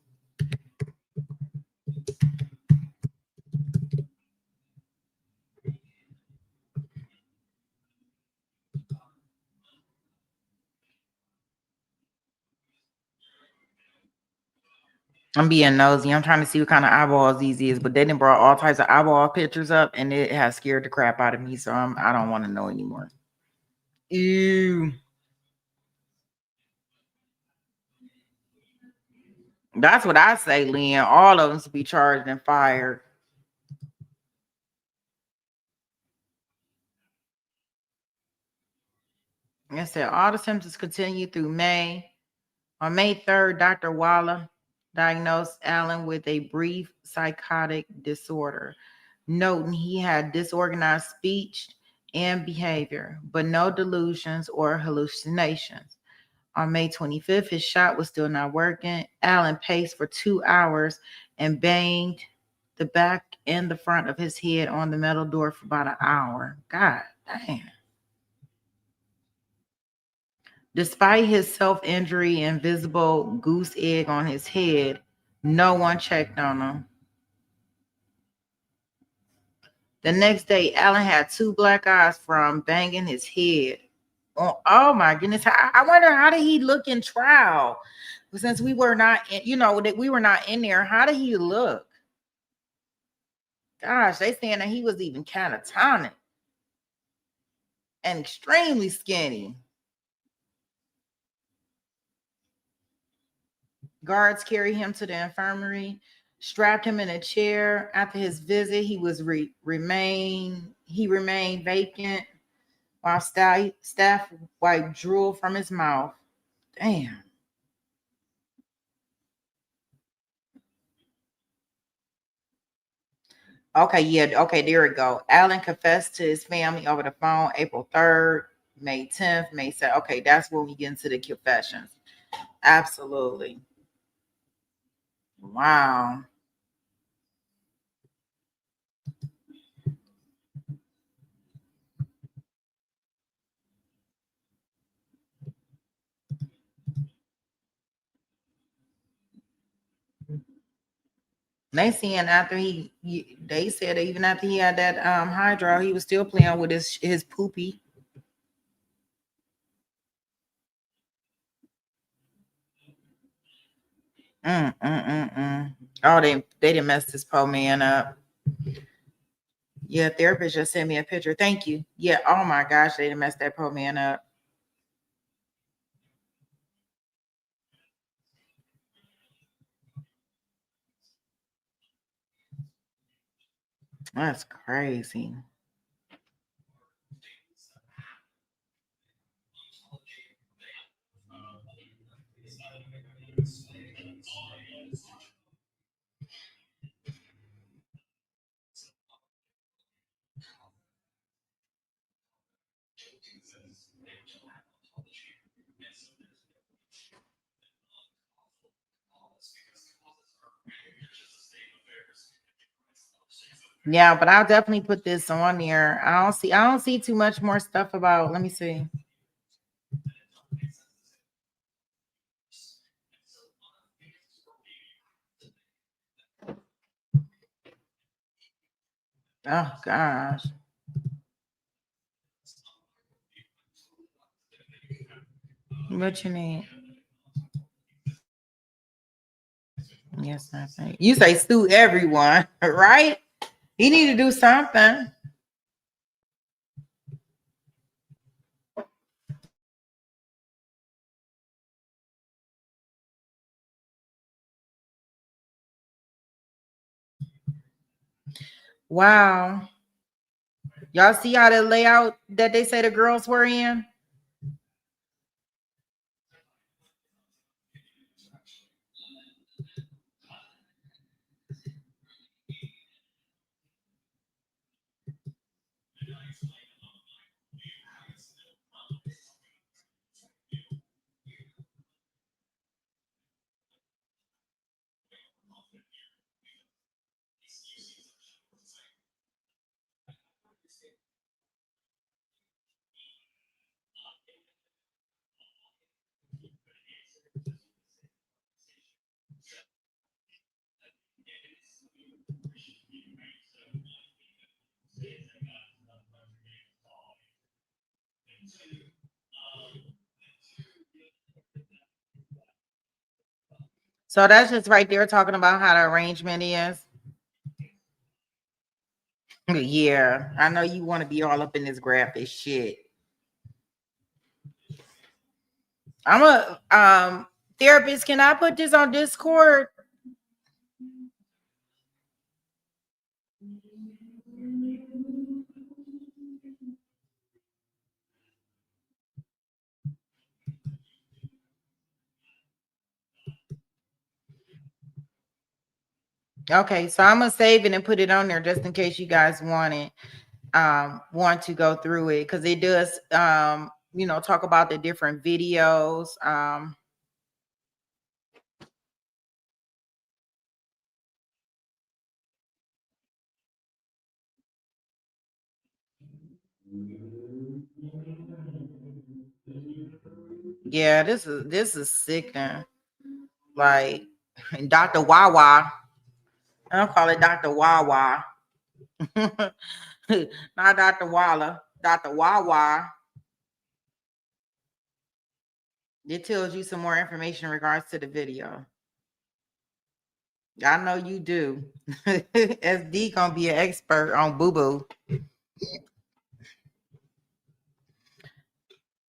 B: I'm being nosy. I'm trying to see what kind of eyeballs these is, but they done brought all types of eyeball pictures up, and it has scared the crap out of me. So I don't want to know anymore. Ew. That's what I say, Lynn. All of them should be charged and fired. It said all the symptoms continue through May. On May 3rd, Dr. Walla diagnosed Allen with a brief psychotic disorder, noting he had disorganized speech and behavior, but no delusions or hallucinations. On May 25th, his shot was still not working. Allen paced for 2 hours and banged the back and the front of his head on the metal door for about an hour. God damn. Despite his self-injury and visible goose egg on his head, no one checked on him. The next day, Allen had 2 black eyes from banging his head. Oh my goodness. I wonder, how did he look in trial? Since we were not, that we were not in there, how did he look? Gosh, they saying that he was even catatonic and extremely skinny. Guards carried him to the infirmary, strapped him in a chair. After his visit, he was remained vacant while staff wiped drool from his mouth. Damn. Okay, yeah, okay, there we go. Allen confessed to his family over the phone April 3rd, May 10th, May 7th. Okay, that's when we get into the confessions. Absolutely. Wow. They saying after they said even after he had that hydro, he was still playing with his poopy. Oh, they didn't mess this poor man up. Yeah, therapist just sent me a picture. Thank you. Yeah, oh my gosh, they didn't mess that poor man up. That's crazy. Yeah, but I'll definitely put this on there. I don't see too much more stuff about. Let me see. Oh gosh. What you need? Yes, I think you say sue everyone, right? He need to do something. Wow. Y'all see how the layout that they say the girls were in? So that's just right there talking about how the arrangement is. Yeah, I know you want to be all up in this graphic shit. I'm a therapist. Can I put this on Discord? Okay, so I'm gonna save it and put it on there just in case you guys want it, want to go through it, because it does you know, talk about the different videos. Yeah, this is sickening. Like Dr. Wawa. I don't call it Dr. Wawa. Not Dr. Walla, Dr. Wawa. It tells you some more information in regards to the video. I know you do. SD gonna be an expert on boo-boo.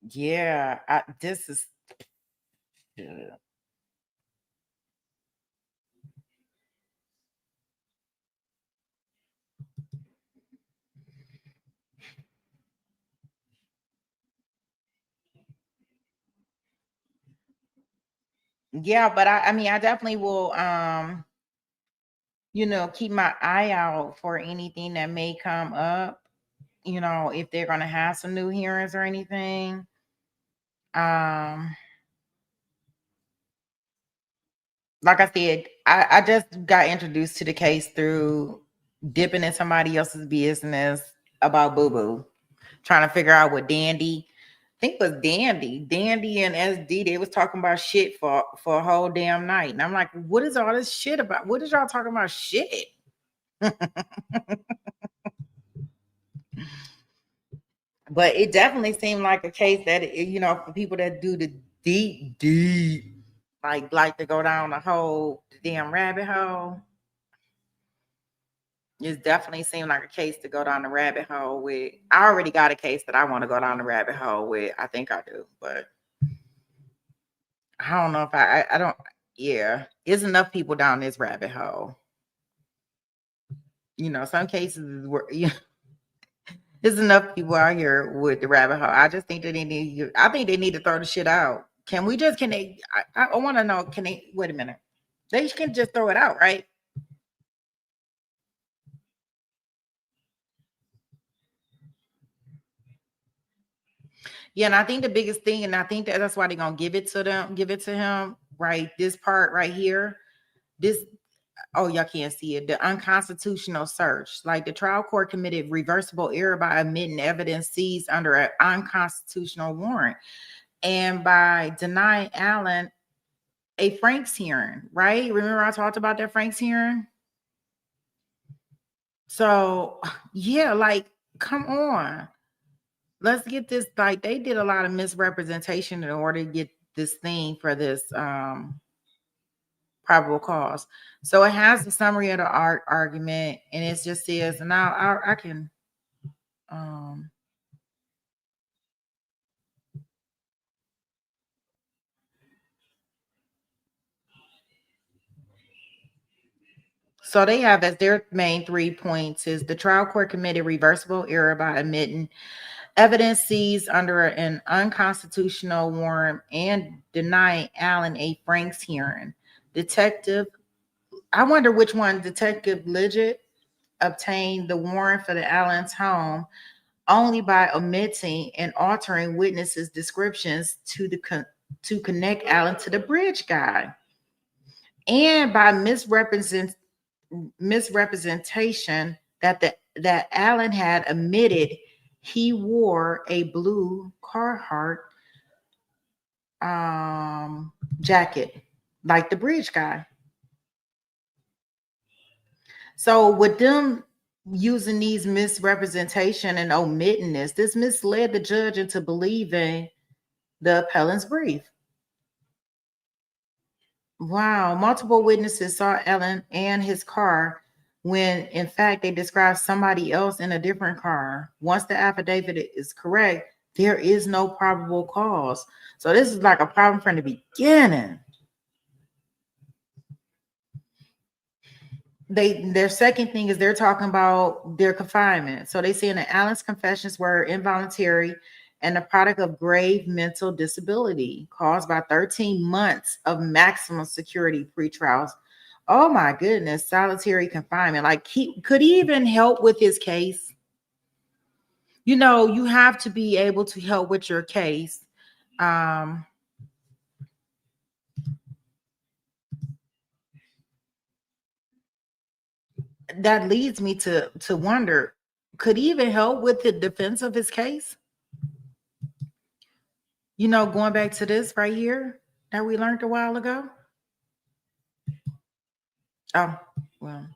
B: Yeah, this is. Yeah, but I mean, I definitely will, you know, keep my eye out for anything that may come up. You know, if they're gonna have some new hearings or anything. Like I said, I just got introduced to the case through dipping in somebody else's business about Boo Boo, trying to figure out what Dandy, I think it was Dandy and SD, they was talking about shit for a whole damn night. And I'm like, what is all this shit about? What is y'all talking about shit? But it definitely seemed like a case that, you know, for people that do the deep, like to go down the whole damn rabbit hole. It definitely seemed like a case to go down the rabbit hole with. I already got a case that I want to go down the rabbit hole with. I think I do, but I don't know if I don't. Yeah, there's enough people down this rabbit hole. You know, some cases where there's enough people out here with the rabbit hole. I just think that they need. I think they need to throw the shit out. Can we just? Can they? I want to know. Can they? Wait a minute. They can just throw it out, right? Yeah, and I think the biggest thing, and I think that's why they're gonna give it to them, give it to him, right? This part right here, this. Oh, y'all can't see it. The unconstitutional search, like the trial court committed reversible error by omitting evidence seized under an unconstitutional warrant, and by denying Allen a Franks hearing. Right? Remember I talked about that Franks hearing. So, yeah, like, come on. Let's get this. Like, they did a lot of misrepresentation in order to get this thing for this probable cause. So it has the summary of the argument, and it just says, and now I can so they have as their main 3 points is the trial court committed reversible error by omitting evidence seized under an unconstitutional warrant and denying Allen a Franks hearing. Detective, I wonder which one, Detective Legit obtained the warrant for the Allen's home only by omitting and altering witnesses' descriptions to connect Allen to the bridge guy, and by misrepresentation that Allen had admitted he wore a blue Carhartt jacket like the bridge guy. So with them using these misrepresentation and omitting this misled the judge into believing the appellant's brief. Wow. Multiple witnesses saw Allen and his car when, in fact, they described somebody else in a different car. Once the affidavit is correct, there is no probable cause. So this is like a problem from the beginning. Their second thing is they're talking about their confinement. So they saying that Allen's confessions were involuntary and the product of grave mental disability caused by 13 months of maximum security pretrials. Oh my goodness, solitary confinement. Like could he even help with his case? You know, you have to be able to help with your case. That leads me to wonder, could he even help with the defense of his case? You know, going back to this right here that we learned a while ago. Oh, well.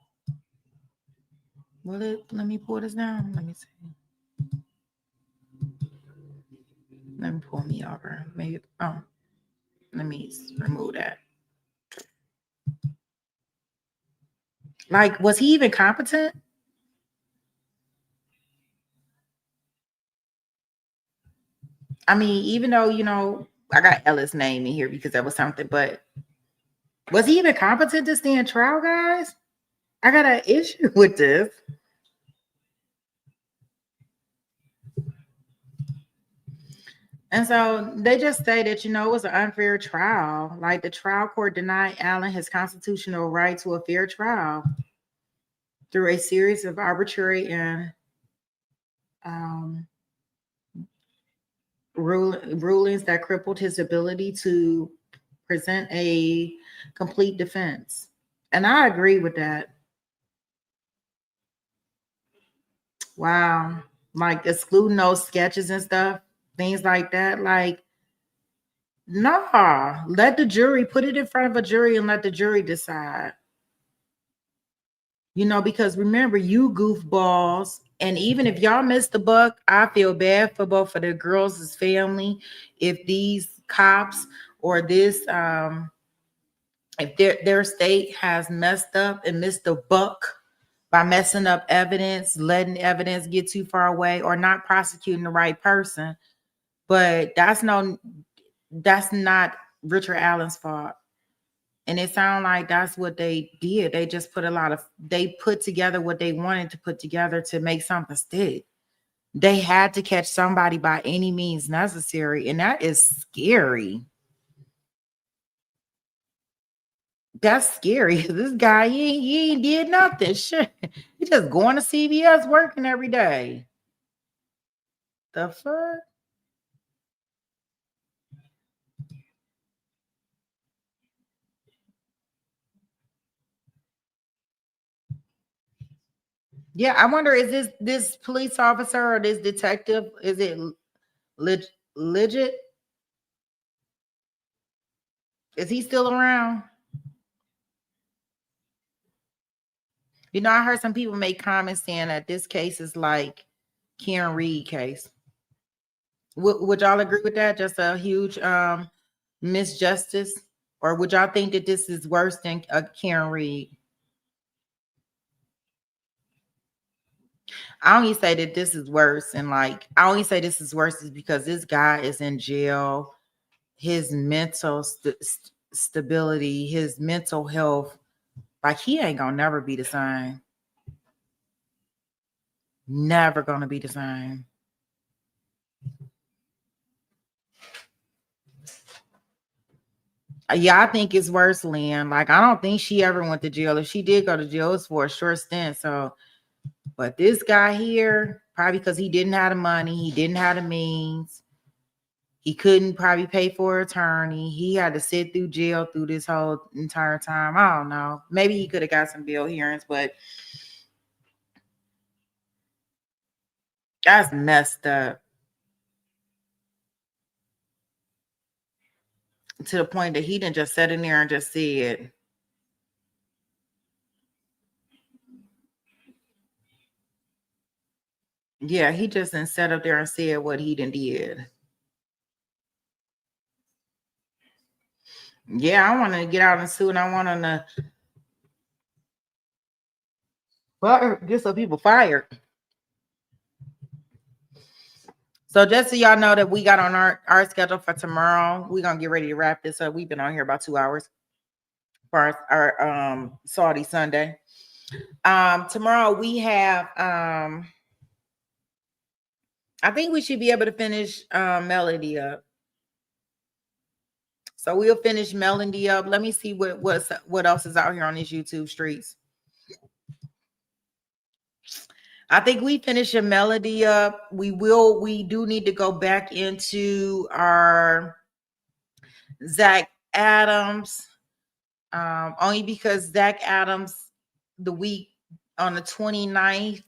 B: Let me pull this down. Let me see. Let me pull me over. Maybe, let me remove that. Like, was he even competent? I mean, even though, you know, I got Ella's name in here because that was something, but was he even competent to stand trial, guys? I got an issue with this. And so they just say that, you know, it was an unfair trial. Like the trial court denied Allen his constitutional right to a fair trial through a series of arbitrary and rulings that crippled his ability to present a complete defense. And I agree with that. Wow. Like excluding those sketches and stuff, things like that. Like, nah, let the jury put it in front of a jury and let the jury decide. You know, because remember, you goofballs, and even if y'all missed the buck, I feel bad for both of the girls' family. If these cops or this, if their state has messed up and missed the buck by messing up evidence, letting evidence get too far away, or not prosecuting the right person, but that's not Richard Allen's fault. And it sounds like that's what they did. They just they put together what they wanted to put together to make something stick. They had to catch somebody by any means necessary. And that is scary. That's scary. This guy, he ain't did nothing. Shit. He just going to CVS working every day. The fuck? Yeah, I wonder, is this police officer or this detective, is it legit? Is he still around? You know, I heard some people make comments saying that this case is like Karen Reed case. Would y'all agree with that? Just a huge misjustice? Or would y'all think that this is worse than Karen Reed? I only say that this is worse, and like I only say this is worse is because this guy is in jail. His mental stability, his mental health, like he ain't gonna never be the same. Never gonna be the same. Yeah, I think it's worse, Lynn. Like, I don't think she ever went to jail. If she did go to jail, it's for a short stint. So, but this guy here, probably because he didn't have the money, he didn't have the means, he couldn't probably pay for an attorney. He had to sit through jail through this whole entire time. I don't know. Maybe he could have got some bail hearings, but that's messed up. To the point that he didn't just sit in there and just see it. Yeah, he just didn't sit up there and said what he done did. Yeah, I want to get out and sue, and I want to get some people fired. So just so y'all know that we got on our schedule for tomorrow, we're going to get ready to wrap this up. We've been on here about 2 hours for our Saudi Sunday. Tomorrow we have, I think we should be able to finish Melody up. So we'll finish Melody up. Let me see what else is out here on these YouTube streets. I think we finish a Melody up. We do need to go back into our Zach Adams, only because Zach Adams, the week on the 29th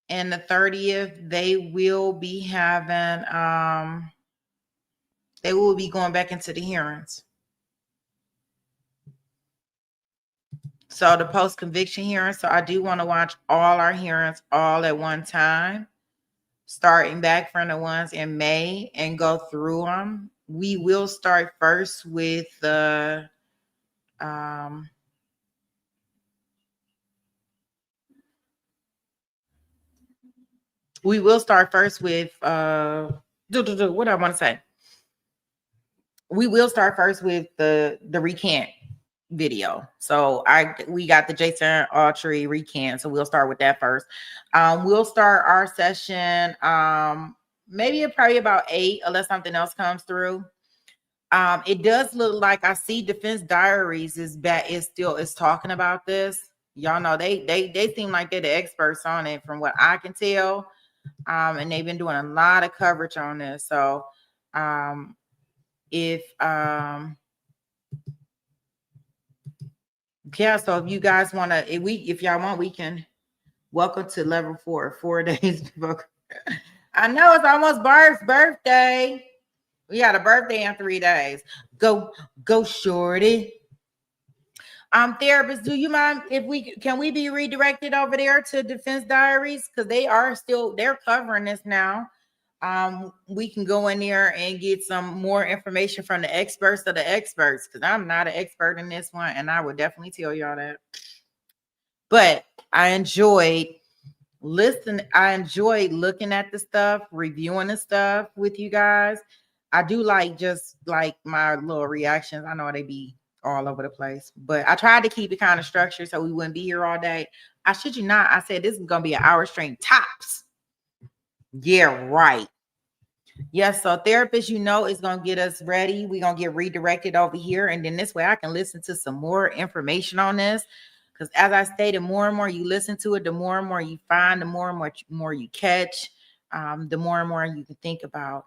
B: and the 30th, they will be having, they will be going back into the hearings. So the post-conviction hearing. So I do want to watch all our hearings all at one time, starting back from the ones in May and go through them. We will start first with the what I want to say. We will start first with the recant video. So we got the Jason Autry recant. So we'll start with that first. We'll start our session maybe probably about 8, unless something else comes through. It does look like I see Defense Diaries is talking about this. Y'all know they seem like they're the experts on it from what I can tell. And they've been doing a lot of coverage on this. So if you guys want to, if y'all want, we can welcome to level 4 days. I know it's almost Bart's birthday. We got a birthday in 3 days. Go shorty. Therapist, do you mind if we be redirected over there to Defense Diaries? Because they're covering this now. We can go in there and get some more information from the experts of the experts, because I'm not an expert in this one, and I would definitely tell y'all that. But I enjoyed looking at the stuff, reviewing the stuff with you guys. I do just like my little reactions. I know they be all over the place, but I tried to keep it kind of structured so we wouldn't be here all day. I shit you not. I said this is gonna be an hour stream tops. Yeah, right. Yes, so therapist, is gonna get us ready. We're gonna get redirected over here, and then this way I can listen to some more information on this. Because as I stated, more and more you listen to it, the more and more you find, the more and more you catch, the more and more you can think about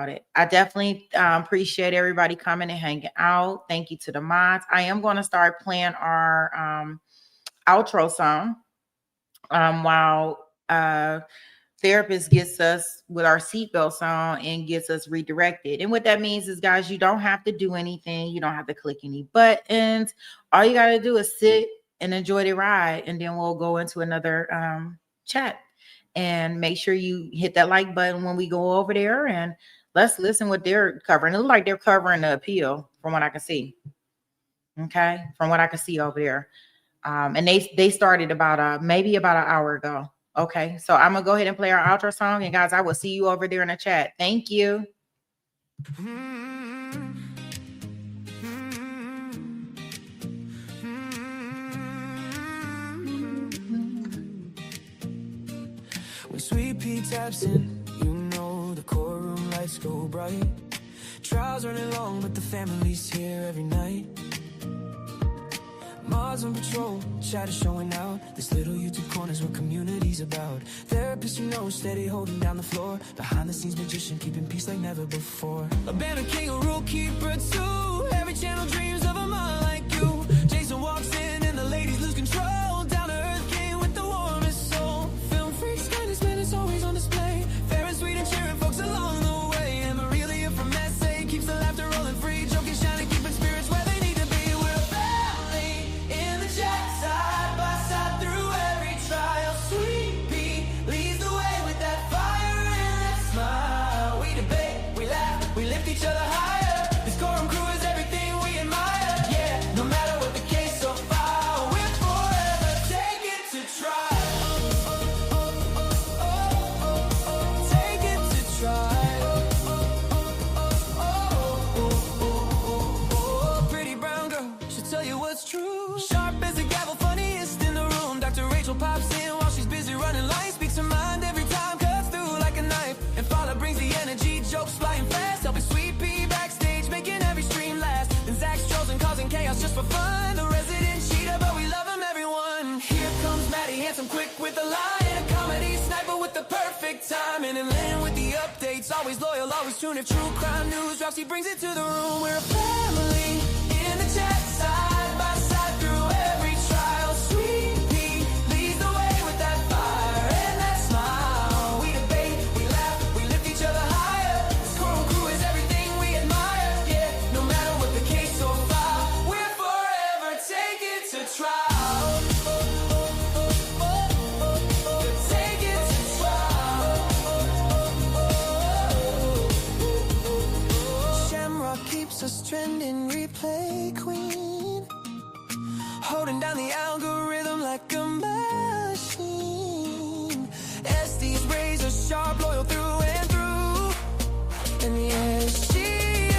B: it. I definitely appreciate everybody coming and hanging out. Thank you to the mods. I am going to start playing our outro song while therapist gets us with our seatbelt song and gets us redirected. And what that means is, guys, you don't have to do anything. You don't have to click any buttons. All you got to do is sit and enjoy the ride, and then we'll go into another chat. And make sure you hit that like button when we go over there, and let's listen what they're covering. It looks like they're covering the appeal from what I can see. Okay, from what I can see over there. And they started maybe about an hour ago. Okay, so I'm gonna go ahead and play our outro song, and guys, I will see you over there in the chat. Thank you.
N: When Sweet Pea taps in, the courtroom lights go bright. Trials running long, but the family's here every night. Mars on patrol, chatter showing out. This little YouTube corner's what community's about. Therapists steady holding down the floor. Behind the scenes magician, keeping peace like never before. A bandit king, a rule keeper too. Every channel dreams of a mind like you. Jason walks in and the ladies lose control. Down to earth king with the warmest soul. Film freaks, kindness, man, it's always on display. Fair and sweet and cheering folks along the way. And Maria from SA keeps the laughter rolling free. Joking, shining, keeping spirits where they need to be. We're a family in the chat, side by side through every trial. Sweet Pea leads the way with that fire and that smile. We debate, we laugh, we lift each other higher. This courtroom crew is handsome, quick with a line, a comedy sniper with the perfect timing, and Lynn with the updates, always loyal, always true. And if true crime news drops, he brings it to the room. We're a family in the chat, side by side through every trial. Sweet Pea leads the way with that fire and that smile. We debate, we laugh, we lift each other higher. This coral crew is everything we admire. Yeah, no matter what the case or file, we're forever taken to trial. Take it to trial. Shamrock keeps us trending, replay queen, holding down the algorithm like a machine. SD's razor sharp, loyal through and through. And yeah, she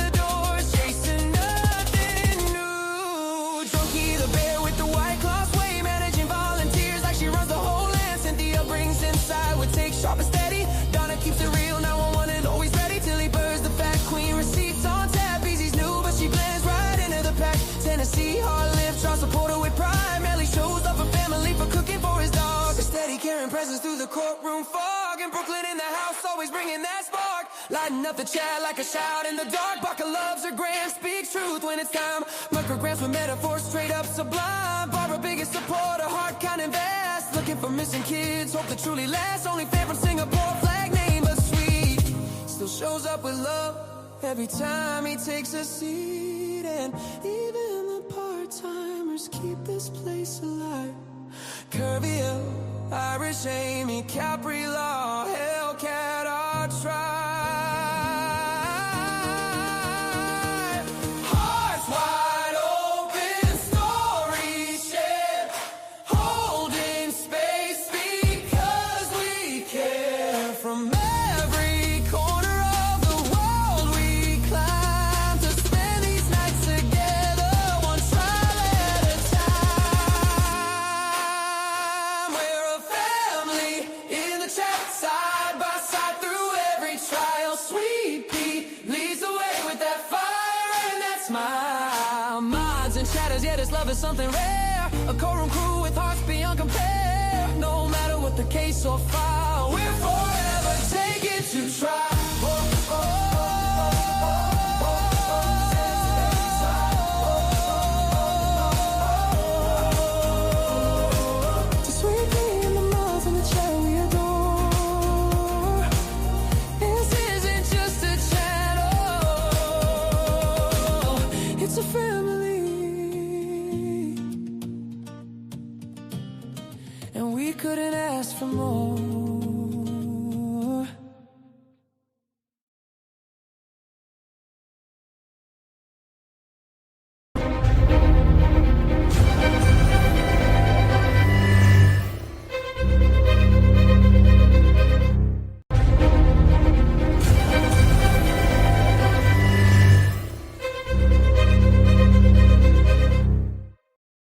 N: adores chasing nothing new. Drunky the bear with the white claws, way managing volunteers like she runs the whole land. Cynthia brings inside what takes sharp and steady. Donna keeps it real, 911 and always ready. Tilly Bird's the fat queen, receipts on tap. Easy's new, but she blends right into the pack. Tennessee, hard live, try support her with pride. Melly shows up for family for cooking for his dog. A steady carrying presence through the courtroom fog. And Brooklyn in the house, always bringing that spark. Lighting up the chat like a shout in the dark. Barker loves her grand, speaks truth when it's time. Micrograms with metaphors straight up sublime. Barbara biggest supporter, heart kind of vast. Looking for missing kids, hope that truly lasts. Only fan from Singapore, flag name but sweet. Still shows up with love every time he takes a seat. And even the part-timers keep this place alive. Curvy Hill, Irish Amy, Capri Law, Hellcat, our tribe. Hearts wide open, stories shared, holding space because we care. From every corner of the world we climb to spend these nights together, one trial at a time. We're a family in the chat, side by side through every trial. Sweet Pea leads the way with that fire and that smile. Mods and chatters, yeah, this love is something rare. A courtroom crew with hearts beyond compare. No matter what the case or file, we're forever taken to trial. To Sweet Pea in the mouth and the chat we adore. This isn't just a channel, it's a family. And we couldn't ask for more.